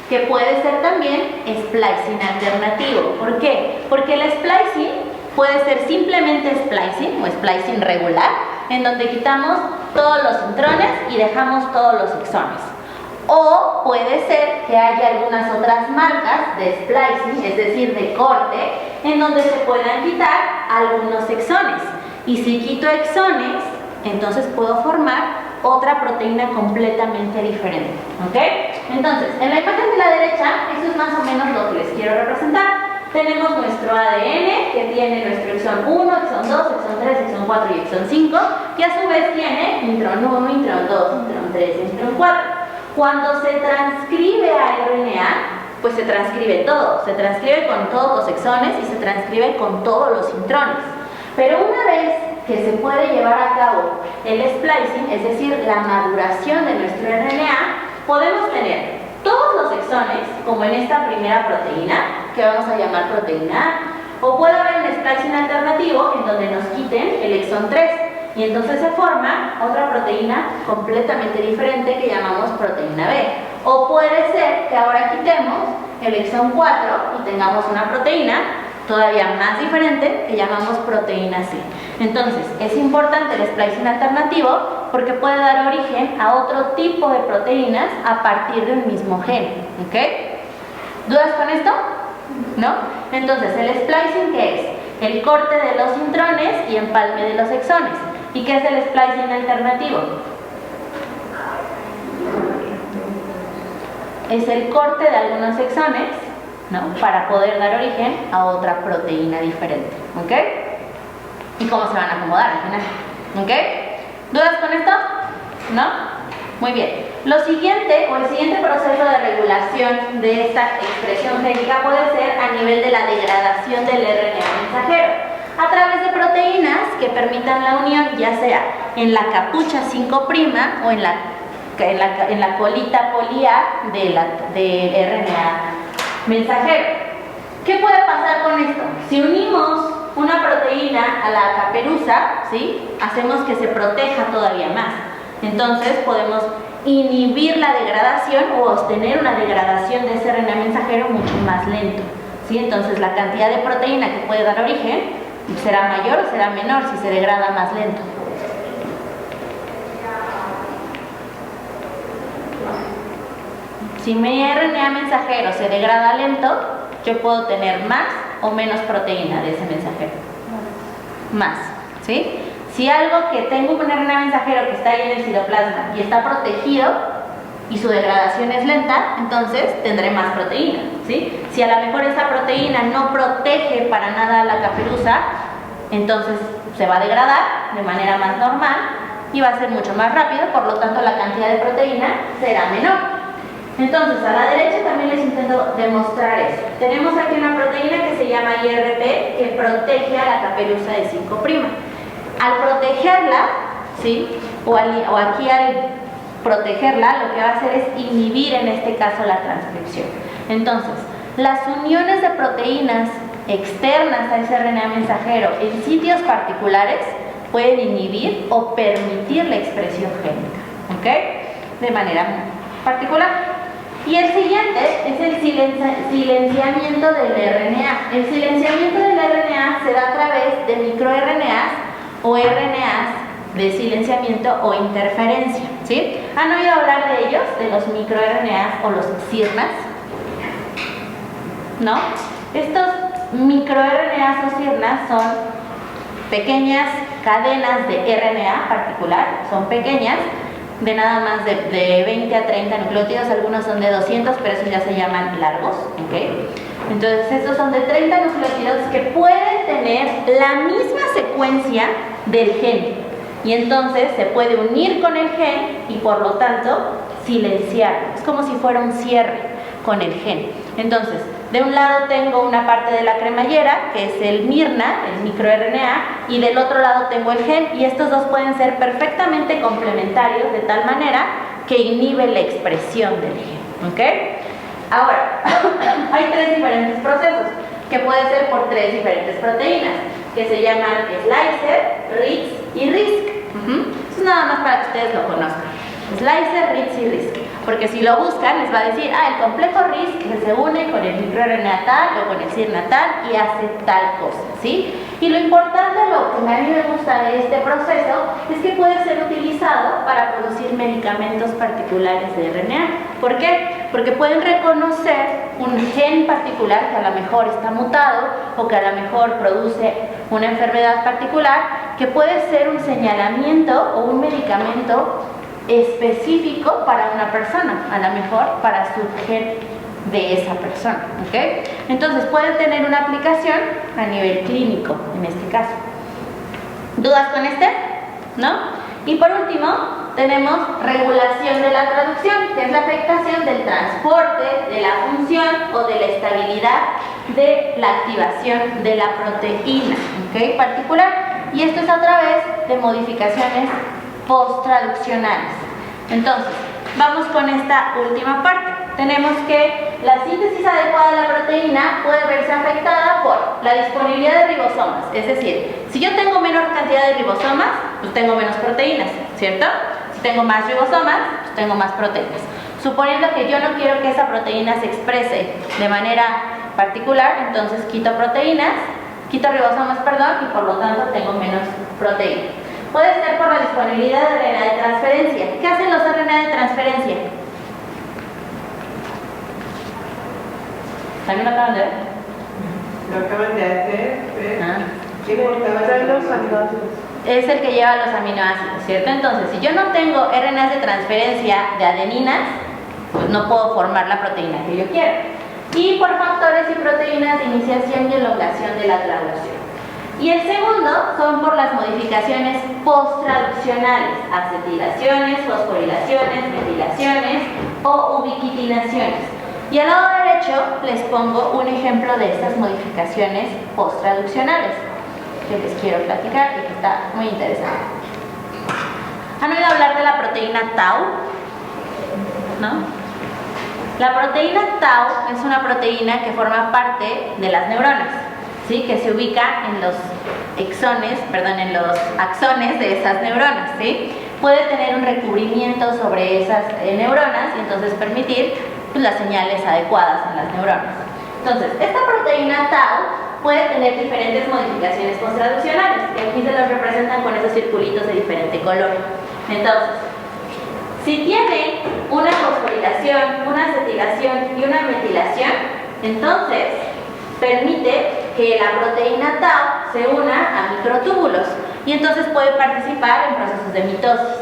que puede ser también splicing alternativo. ¿Por qué? Porque el splicing puede ser simplemente splicing o splicing regular, en donde quitamos todos los intrones y dejamos todos los exones. O puede ser que haya algunas otras marcas de splicing, es decir, de corte, en donde se puedan quitar algunos exones. Y si quito exones, entonces puedo formar otra proteína completamente diferente. ¿Ok? Entonces, en la imagen de la derecha, eso es más o menos lo que les quiero representar. Tenemos nuestro ADN, que tiene nuestro exón 1, exón 2, exón 3, exón 4 y exón 5, que a su vez tiene intrón 1, intrón 2, intrón 3 y intrón 4. Cuando se transcribe a RNA, pues se transcribe todo. Se transcribe con todos los exones y se transcribe con todos los intrones. Pero una vez que se puede llevar a cabo el splicing, es decir, la maduración de nuestro RNA, podemos tener todos los exones, como en esta primera proteína, que vamos a llamar proteína A, o puede haber un splicing alternativo en donde nos quiten el exón 3, y entonces se forma otra proteína completamente diferente que llamamos proteína B. O puede ser que ahora quitemos el exón 4 y tengamos una proteína todavía más diferente que llamamos proteína C. Entonces, es importante el splicing alternativo porque puede dar origen a otro tipo de proteínas a partir del mismo gen. ¿Ok? ¿Dudas con esto? ¿No? Entonces, el splicing, ¿qué es? El corte de los intrones y empalme de los exones. ¿Y qué es el splicing alternativo? Es el corte de algunos exones, ¿no? Para poder dar origen a otra proteína diferente. ¿Ok? ¿Y cómo se van a acomodar al final? ¿Ok? ¿Dudas con esto? ¿No? Muy bien. Lo siguiente, o el siguiente proceso de regulación de esta expresión génica puede ser a nivel de la degradación del RNA mensajero, a través de proteínas que permitan la unión, ya sea en la capucha 5' o en la colita poli-A del RNA mensajero. ¿Qué puede pasar con esto? Si unimos una proteína a la caperuza, ¿sí? Hacemos que se proteja todavía más. Entonces podemos inhibir la degradación o obtener una degradación de ese RNA mensajero mucho más lento, ¿sí? Entonces la cantidad de proteína que puede dar origen será mayor o será menor si se degrada más lento. Si mi RNA mensajero se degrada lento, yo puedo tener más o menos proteína de ese mensajero. más, ¿sí? Si algo que tengo un RNA mensajero que está ahí en el citoplasma y está protegido y su degradación es lenta, entonces tendré más proteína, ¿sí? Si a lo mejor esa proteína no protege para nada la caperuza, entonces se va a degradar de manera más normal y va a ser mucho más rápido, por lo tanto la cantidad de proteína será menor. Entonces, a la derecha también les intento demostrar eso. Tenemos aquí una proteína que se llama IRT que protege a la caperuza de 5'. Al protegerla, ¿sí? o aquí al protegerla, lo que va a hacer es inhibir en este caso la transcripción. Entonces, las uniones de proteínas externas a ese RNA mensajero en sitios particulares pueden inhibir o permitir la expresión génica, ¿ok? De manera particular. Y el siguiente es el silenciamiento del RNA. El silenciamiento del RNA se da a través de microRNAs o RNAs de silenciamiento o interferencia, ¿sí? ¿Han oído hablar de ellos, de los microRNAs o los siRNAs? ¿No? Estos microRNAs o siRNAs son pequeñas cadenas de RNA particular, son pequeñas, de nada más de 20 a 30 nucleótidos, algunos son de 200, pero esos ya se llaman largos, ¿ok? Entonces estos son de 30 nucleótidos que pueden tener la misma secuencia del gen y entonces se puede unir con el gen y por lo tanto silenciarlo. Es como si fuera un cierre con el gen. Entonces, de un lado tengo una parte de la cremallera, que es el miRNA, el microRNA, y del otro lado tengo el gen, y estos dos pueden ser perfectamente complementarios de tal manera que inhibe la expresión del gen, ¿ok? Ahora, hay tres diferentes procesos, que pueden ser por tres diferentes proteínas, que se llaman Slicer, Ritz y RISC. Eso es nada más para que ustedes lo conozcan. Slicer, Ritz y RISC. Porque si lo buscan, les va a decir, el complejo RISC que se une con el microRNA tal o con el siRNA tal y hace tal cosa, ¿sí? Y lo importante, lo que a mí me gusta de este proceso, es que puede ser utilizado para producir medicamentos particulares de RNA. ¿Por qué? Porque pueden reconocer un gen particular que a lo mejor está mutado o que a lo mejor produce una enfermedad particular, que puede ser un señalamiento o un medicamento específico para una persona, a lo mejor para su gen de esa persona, ¿ok? Entonces puede tener una aplicación a nivel clínico en este caso. ¿Dudas con este? ¿No? Y por último tenemos regulación de la traducción, que es la afectación del transporte, de la función o de la estabilidad de la activación de la proteína, ¿ok? Particular, y esto es a través de modificaciones post-traduccionales. Entonces, vamos con esta última parte. Tenemos que la síntesis adecuada de la proteína puede verse afectada por la disponibilidad de ribosomas. Es decir, si yo tengo menor cantidad de ribosomas, pues tengo menos proteínas, ¿cierto? Si tengo más ribosomas, pues tengo más proteínas. Suponiendo que yo no quiero que esa proteína se exprese de manera particular, entonces quito ribosomas, y por lo tanto tengo menos proteína. Puede ser por la disponibilidad de RNA de transferencia. ¿Qué hacen los RNA de transferencia? ¿También lo acaban de ver? Lo acaban de hacer, ¿qué importaba? Los aminoácidos. Es el que lleva los aminoácidos, ¿cierto? Entonces, si yo no tengo RNAs de transferencia de adeninas, pues no puedo formar la proteína que yo quiero. Y por factores y proteínas de iniciación y elongación de la traducción. Y el segundo son por las modificaciones post-traduccionales, acetilaciones, fosforilaciones, metilaciones o ubiquitinaciones. Y al lado derecho les pongo un ejemplo de estas modificaciones post-traduccionales que les quiero platicar y que está muy interesante. ¿Han oído hablar de la proteína tau? ¿No? La proteína tau es una proteína que forma parte de las neuronas, ¿sí? Que se ubica en los en los axones de esas neuronas, ¿sí? Puede tener un recubrimiento sobre esas neuronas y entonces permitir las señales adecuadas en las neuronas. Entonces, esta proteína tau puede tener diferentes modificaciones post-traduccionales, que aquí se los representan con esos circulitos de diferente color. Entonces, si tiene una fosforilación, una acetilación y una metilación, entonces permite que la proteína tau se una a microtúbulos y entonces puede participar en procesos de mitosis.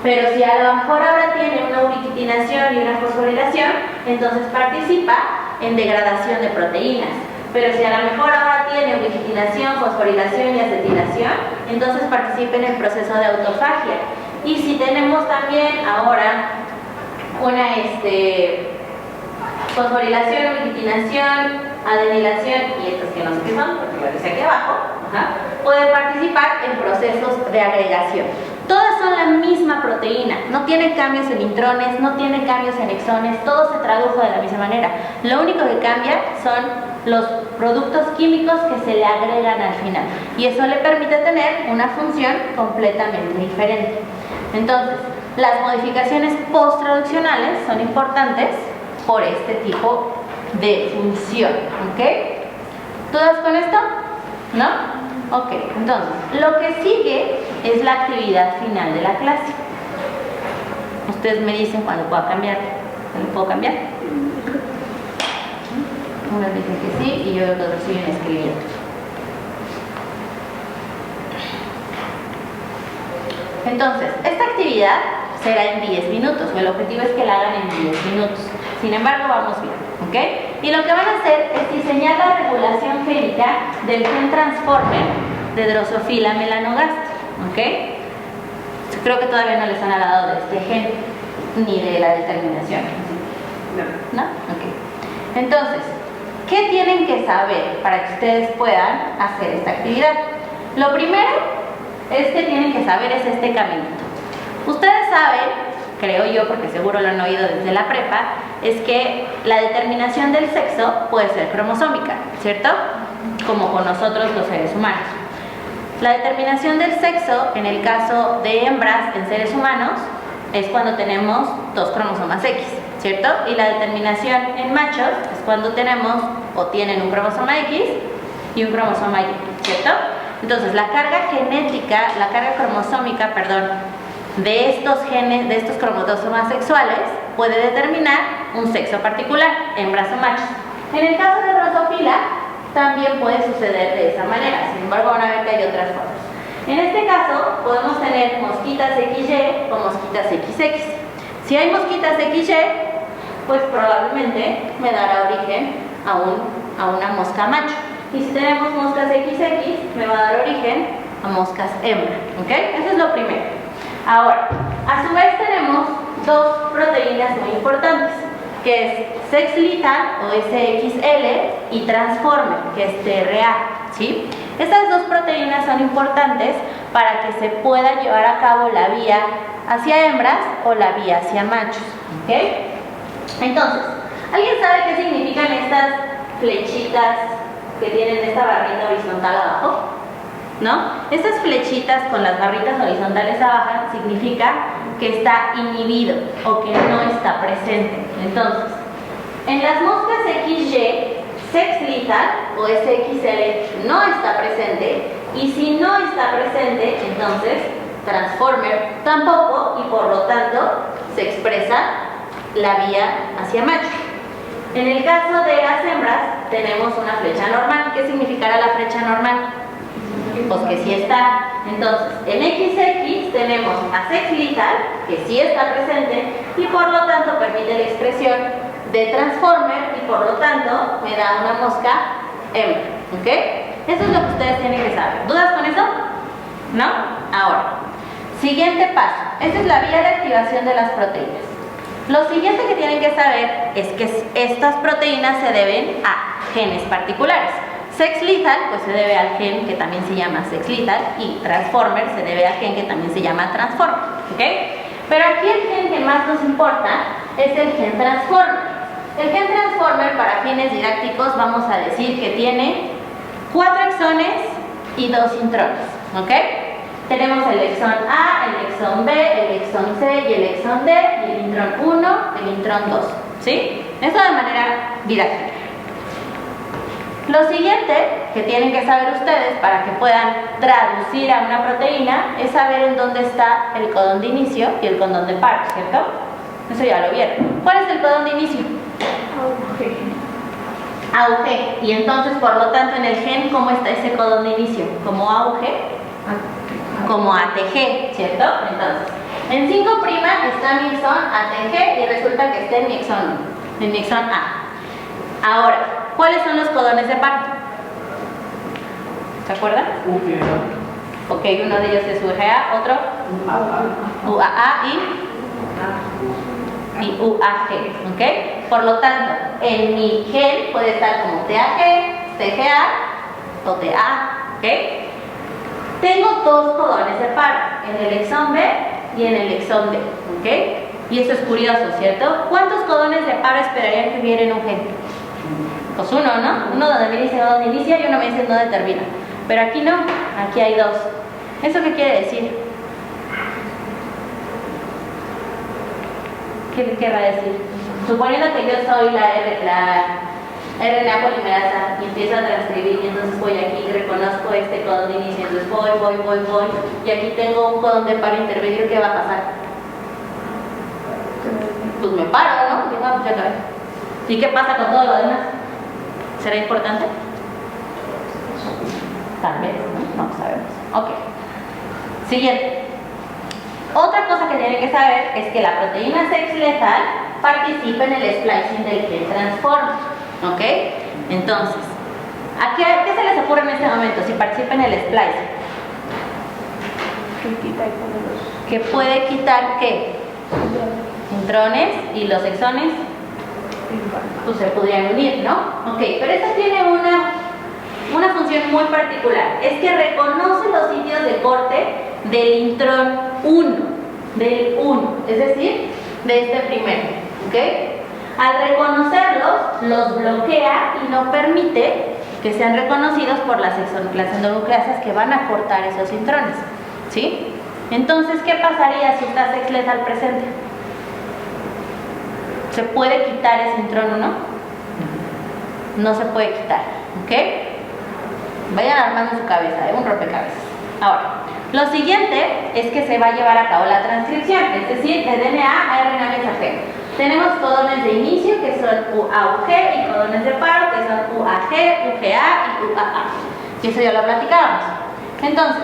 Pero si a lo mejor ahora tiene una ubiquitinación y una fosforilación, entonces participa en degradación de proteínas. Pero si a lo mejor ahora tiene ubiquitinación, fosforilación y acetilación, entonces participa en el proceso de autofagia. Y si tenemos también ahora una fosforilación, ubiquitinación, adenilación y estas que no sé qué son, porque lo dice aquí abajo, puede participar en procesos de agregación. Todas son la misma proteína, no tiene cambios en intrones, no tiene cambios en exones, todo se tradujo de la misma manera. Lo único que cambia son los productos químicos que se le agregan al final y eso le permite tener una función completamente diferente. Entonces, las modificaciones post-traduccionales son importantes por este tipo de función, ¿ok? ¿Dudas con esto? ¿No? Ok, entonces, lo que sigue es la actividad final de la clase. Ustedes me dicen cuándo puedo cambiar. ¿Lo puedo cambiar? Unas dicen que sí y yo veo que otros siguen escribiendo. Entonces, esta actividad será en 10 minutos, o el objetivo es que la hagan en 10 minutos. Sin embargo, vamos bien, ¿ok? Y lo que van a hacer es diseñar la regulación génica del gen transformer de Drosophila melanogaster, ¿ok? Creo que todavía no les han hablado de este gen, ni de la determinación. ¿No? Ok. Entonces, ¿qué tienen que saber para que ustedes puedan hacer esta actividad? Lo primero es que tienen que saber es este caminito. Ustedes saben, creo yo, porque seguro lo han oído desde la prepa, es que la determinación del sexo puede ser cromosómica, ¿cierto? Como con nosotros los seres humanos. La determinación del sexo, en el caso de hembras en seres humanos, es cuando tenemos 2 cromosomas X, ¿cierto? Y la determinación en machos es cuando tenemos o tienen un cromosoma X y un cromosoma Y, ¿cierto? Entonces, la carga genética, la carga cromosómica, perdón, de estos genes, de estos cromosomas sexuales, puede determinar un sexo particular, hembras o machos. En el caso de Drosophila, también puede suceder de esa manera, sin embargo, van a ver que hay otras formas. En este caso, podemos tener mosquitas XY o mosquitas XX. Si hay mosquitas XY, pues probablemente me dará origen a una mosca macho. Y si tenemos moscas XX, me va a dar origen a moscas hembra, ¿ok? Eso es lo primero. Ahora, a su vez tenemos 2 proteínas muy importantes, que es sex lethal o SXL y transformer, que es TRA, ¿sí? Estas 2 proteínas son importantes para que se pueda llevar a cabo la vía hacia hembras o la vía hacia machos, ¿ok? Entonces, ¿alguien sabe qué significan estas flechitas que tienen esta barrita horizontal abajo? ¿No? Estas flechitas con las barritas horizontales abajo significa que está inhibido o que no está presente. Entonces, en las moscas XY, sex lethal o SXL no está presente, y si no está presente, entonces transformer tampoco, y por lo tanto se expresa la vía hacia macho. En el caso de las hembras tenemos una flecha normal. ¿Qué significará la flecha normal? Pues que sí está. Entonces, en XX tenemos a sex lethal, que sí está presente, y por lo tanto permite la expresión de transformer, y por lo tanto me da una mosca hembra, ¿ok? Eso es lo que ustedes tienen que saber. ¿Dudas con eso? ¿No? Ahora, siguiente paso. Esta es la vía de activación de las proteínas. Lo siguiente que tienen que saber es que estas proteínas se deben a genes particulares. Sex lethal, pues se debe al gen que también se llama sex lethal, y transformer se debe al gen que también se llama transformer, ¿ok? Pero aquí el gen que más nos importa es el gen transformer. El gen transformer, para fines didácticos, vamos a decir que tiene 4 exones y 2 intrones, ¿ok? Tenemos el exón A, el exón B, el exón C y el exón D, y el intrón 1, el intrón 2, ¿sí? Eso de manera didáctica. Lo siguiente que tienen que saber ustedes para que puedan traducir a una proteína es saber en dónde está el codón de inicio y el codón de paro, ¿cierto? Eso ya lo vieron. ¿Cuál es el codón de inicio? auge. Y entonces, por lo tanto, en el gen, ¿cómo está ese codón de inicio? ¿Como auge? Como ATG, ¿cierto? Entonces, en 5' está mi exón ATG y resulta que está en mi exón A. Ahora, ¿cuáles son los codones de par? ¿Se acuerdan? Ok, uno de ellos es UGA, otro UAA y UAG, ¿ok? Por lo tanto, en mi gen puede estar como TAG, TGA o TA, ¿ok? Tengo dos codones de par, en el exón B y en el exón D, ¿ok? Y eso es curioso, ¿cierto? ¿Cuántos codones de par esperarían que hubiera en un gen? Pues uno, ¿no? Uno donde me dice dónde inicia y uno me dice dónde termina. Pero aquí no, aquí hay dos. ¿Eso qué quiere decir? ¿Qué querrá decir? Suponiendo que yo soy la RNA polimerasa y empiezo a transcribir y entonces voy aquí y reconozco este codón de inicio, entonces voy y aquí tengo un codón de par intermedio, ¿qué va a pasar? Pues me paro, ¿no? Digo, pues ya acabé. ¿Y qué pasa con todo lo demás? ¿Será importante? Tal vez, ¿no? No sabemos. Ok. Siguiente. Otra cosa que tienen que saber es que la proteína sex lethal participa en el splicing del gen transform. ¿Ok? Entonces, ¿qué se les ocurre en este momento si participa en el splicing? Que puede quitar ¿qué? Intrones y los exones pues se podrían unir, ¿no? Ok, pero esto tiene una función muy particular, es que reconoce los sitios de corte del intrón 1, del 1, es decir, de este primero, ¿ok? Al reconocerlos, los bloquea y no permite que sean reconocidos por las endonucleasas que van a cortar esos intrones, ¿sí? Entonces, ¿qué pasaría si está sex lethal presente? ¿Se puede quitar ese intrón 1? No se puede quitar, ¿ok? Vayan armando su cabeza, un rompecabezas. Ahora, lo siguiente es que se va a llevar a cabo la transcripción, es decir, de DNA a RNA mensajero. Tenemos codones de inicio que son UAUG y codones de paro que son UAG, UGA y UAA. Y eso ya lo platicábamos. Entonces,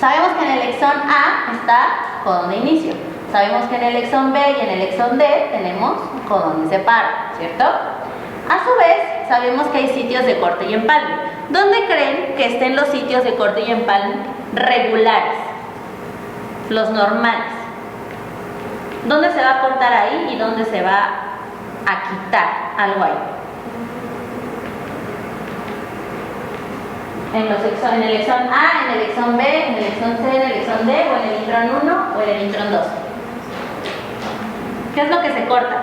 sabemos que en el exón A está codón de inicio. Sabemos que en el exón B y en el exón D tenemos codones de paro, ¿cierto? A su vez, sabemos que hay sitios de corte y empalme. ¿Dónde creen que estén los sitios de corte y empalme regulares? Los normales. ¿Dónde se va a cortar ahí y dónde se va a quitar algo ahí? En el exón A, en el exón B, en el exón C, en el exón D, o en el intrón 1 o en el intrón 2. ¿Qué es lo que se corta?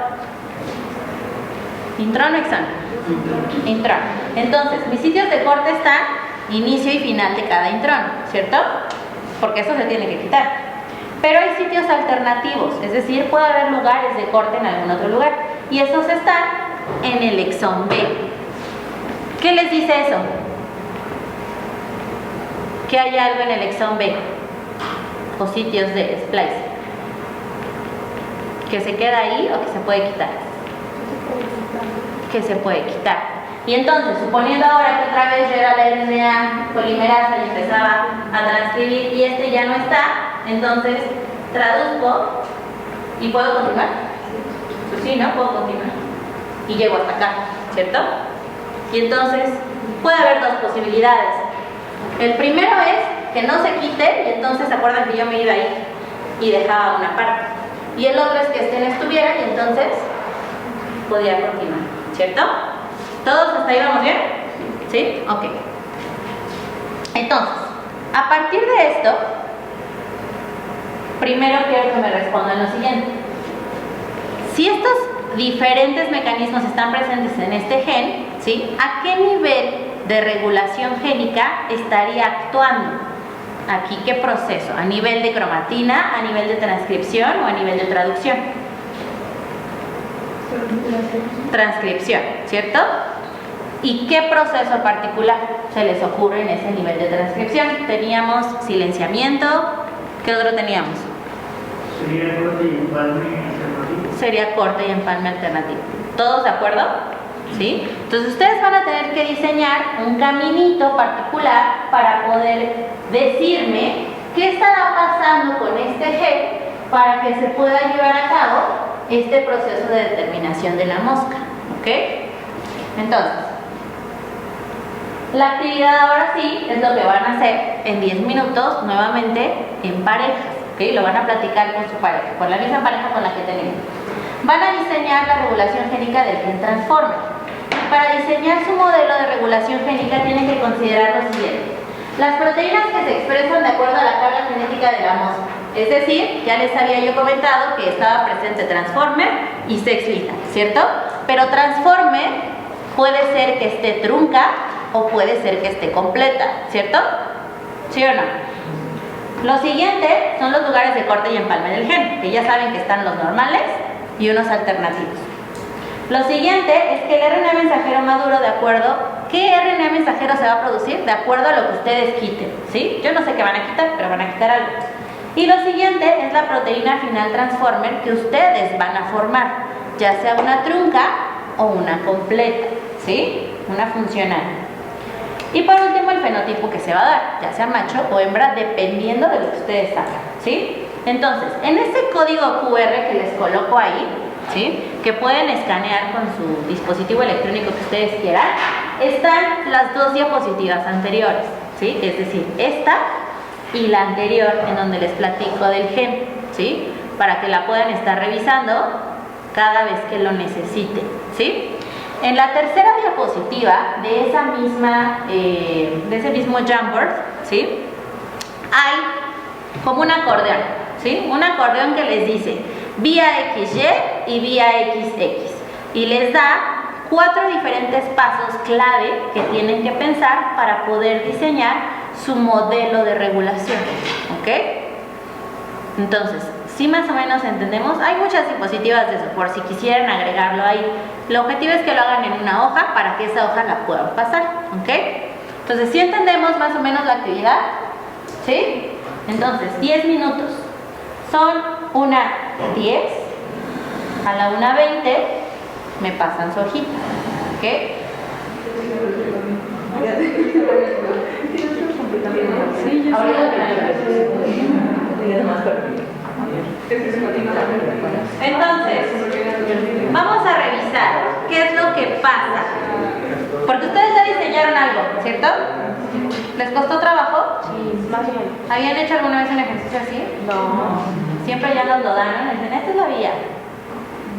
¿Intrón o exón? Intrón. Entonces, mis sitios de corte están inicio y final de cada intrón, ¿cierto? Porque eso se tiene que quitar. Pero hay sitios alternativos, es decir, puede haber lugares de corte en algún otro lugar. Y esos están en el exón B. ¿Qué les dice eso? Que hay algo en el exón B o sitios de splice. ¿Que se queda ahí o que se puede quitar? Que se puede quitar. Y entonces, suponiendo ahora que otra vez yo era la RNA polimerasa y empezaba a transcribir y este ya no está, entonces traduzco y ¿puedo continuar? Pues sí, ¿no? Puedo continuar. Y llego hasta acá, ¿cierto? Y entonces puede haber dos posibilidades. El primero es que no se quite y entonces se acuerdan que yo me iba ahí y dejaba una parte. Y el otro es que este no estuviera y entonces podía continuar, ¿cierto? ¿Todos hasta ahí vamos bien? ¿Sí? Ok. Entonces, a partir de esto, primero quiero que me respondan lo siguiente. Si estos diferentes mecanismos están presentes en este gen, ¿sí? ¿A qué nivel de regulación génica estaría actuando? Aquí, ¿qué proceso? ¿A nivel de cromatina, a nivel de transcripción o a nivel de traducción? Transcripción, ¿cierto? ¿Y qué proceso particular se les ocurre en ese nivel de transcripción? Teníamos silenciamiento, ¿qué otro teníamos? Sería corte y empalme alternativo. Sería corte y empalme alternativo. ¿Todos de acuerdo? ¿sí? Entonces ustedes van a tener que diseñar un caminito particular para poder decirme qué estará pasando con este gen para que se pueda llevar a cabo este proceso de determinación de la mosca, ¿ok? Entonces, la actividad ahora sí es lo que van a hacer en 10 minutos nuevamente en parejas, ¿ok? Lo van a platicar con su pareja, con la misma pareja con la que tenemos. Van a diseñar la regulación génica del gen transformer. Para diseñar su modelo de regulación génica tienen que considerar lo siguiente: las proteínas que se expresan de acuerdo a la tabla genética de la mosca. Es decir, ya les había yo comentado que estaba presente transformer y sex lethal, ¿cierto? Pero transformer puede ser que esté trunca o puede ser que esté completa, ¿cierto? ¿Sí o no? Lo siguiente son los lugares de corte y empalme del gen, que ya saben que están los normales y unos alternativos. Lo siguiente es que el RNA mensajero maduro, de acuerdo, ¿qué RNA mensajero se va a producir? De acuerdo a lo que ustedes quiten, ¿sí? Yo no sé qué van a quitar, pero van a quitar algo. Y lo siguiente es la proteína final transformer que ustedes van a formar, ya sea una trunca o una completa, ¿sí? Una funcional. Y por último, el fenotipo que se va a dar, ya sea macho o hembra, dependiendo de lo que ustedes hagan, ¿sí? Entonces, en este código QR que les coloco ahí, ¿sí?, que pueden escanear con su dispositivo electrónico que ustedes quieran, están las dos diapositivas anteriores, ¿sí? Es decir, esta y la anterior, en donde les platico del gen, ¿sí?, para que la puedan estar revisando cada vez que lo necesiten, ¿sí? En la tercera diapositiva de esa misma, de ese mismo Jamboard, ¿sí?, hay como un acordeón, ¿sí? Un acordeón que les dice vía XY y vía XX, y les da 4 diferentes pasos clave que tienen que pensar para poder diseñar su modelo de regulación, ¿ok? Entonces, si más o menos entendemos, hay muchas diapositivas de eso, por si quisieran agregarlo ahí. El objetivo es que lo hagan en una hoja para que esa hoja la puedan pasar, ¿ok? Entonces, si entendemos más o menos la actividad, ¿sí? Entonces, 10 minutos. Son 1:10, a la 1:20 me pasan su hojita, ¿ok? Sí, entonces, vamos a revisar qué es lo que pasa. Porque ustedes ya diseñaron algo, ¿cierto? ¿Les costó trabajo? Sí, más o menos. ¿Habían hecho alguna vez un ejercicio así? No. Siempre ya nos lo dan, ¿no? Dicen, esta es la vía.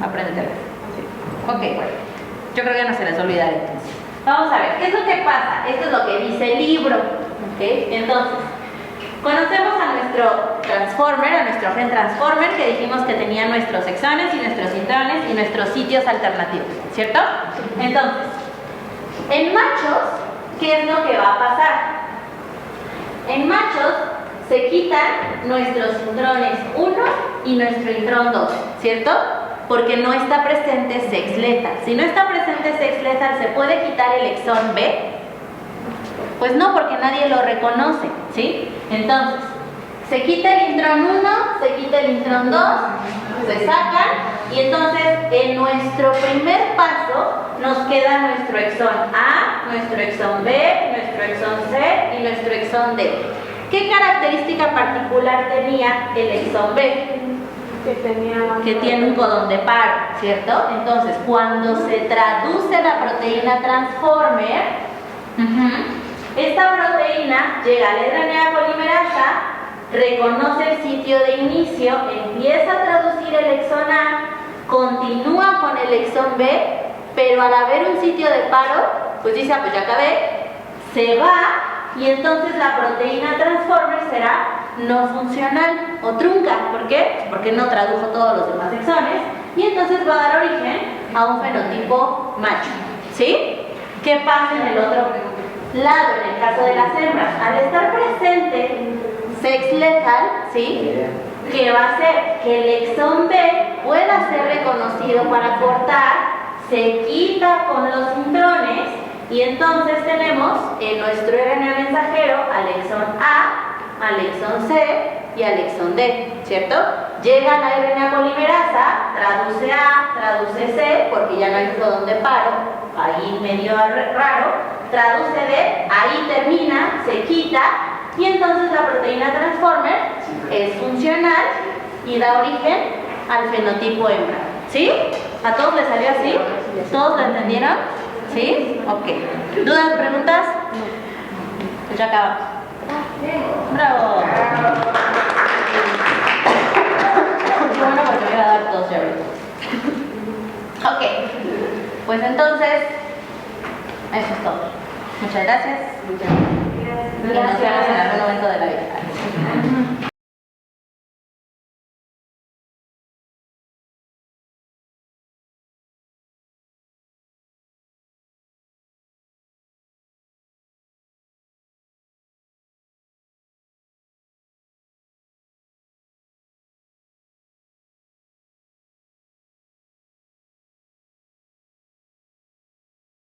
Apréndetela. Ok, bueno. Yo creo que no se les olvidará entonces. Vamos a ver, ¿qué es lo que pasa? Esto es lo que dice el libro. ¿Ok? Entonces, conocemos a nuestro transformer, a nuestro gen transformer, que dijimos que tenía nuestros exones y nuestros intrones y nuestros sitios alternativos, ¿cierto? Entonces, en machos, ¿qué es lo que va a pasar? En machos se quitan nuestros intrones 1 y nuestro intrón 2, ¿cierto? Porque no está presente sex lethal. Si no está presente sex lethal, ¿se puede quitar el exón B? Pues no, porque nadie lo reconoce, ¿sí? Entonces, se quita el intrón 1, se quita el intrón 2, se sacan, y entonces en nuestro primer paso nos queda nuestro exón A, nuestro exón B, nuestro exón C y nuestro exón D. ¿Qué característica particular tenía el exón B? Que tiene un codón de paro, ¿cierto? Entonces, cuando se traduce la proteína transformer, esta proteína llega a la RNA polimerasa, reconoce el sitio de inicio, empieza a traducir el exón A, continúa con el exón B, pero al haber un sitio de paro, pues dice, pues ya acabé, se va, y entonces la proteína transformer será no funcional o trunca. ¿Por qué? Porque no tradujo todos los demás exones, y entonces va a dar origen a un fenotipo macho, ¿sí? ¿Qué pasa en el otro lado, en el caso de las hembras? Al estar presente sex lethal, ¿sí?, ¿qué va a hacer? Que el exón B pueda ser reconocido para cortar, se quita con los intrones, y entonces tenemos en nuestro RNA mensajero al exón A, al exón C y al exón D, ¿cierto? llega la RNA polimerasa, traduce A, traduce C, porque ya no hay donde paro, ahí medio raro, traduce D, ahí termina, se quita, y entonces la proteína transformer es funcional y da origen al fenotipo hembra. ¿Sí? ¿A todos les salió así? ¿Todos lo entendieron? ¿Sí? Ok. ¿Dudas, preguntas? Pues ya acabamos. ¡Bravo! Qué bueno porque me iba a dar tos ya ahorita. Ok. Pues entonces, eso es todo. Muchas gracias. Y nos vemos en algún momento de la vida.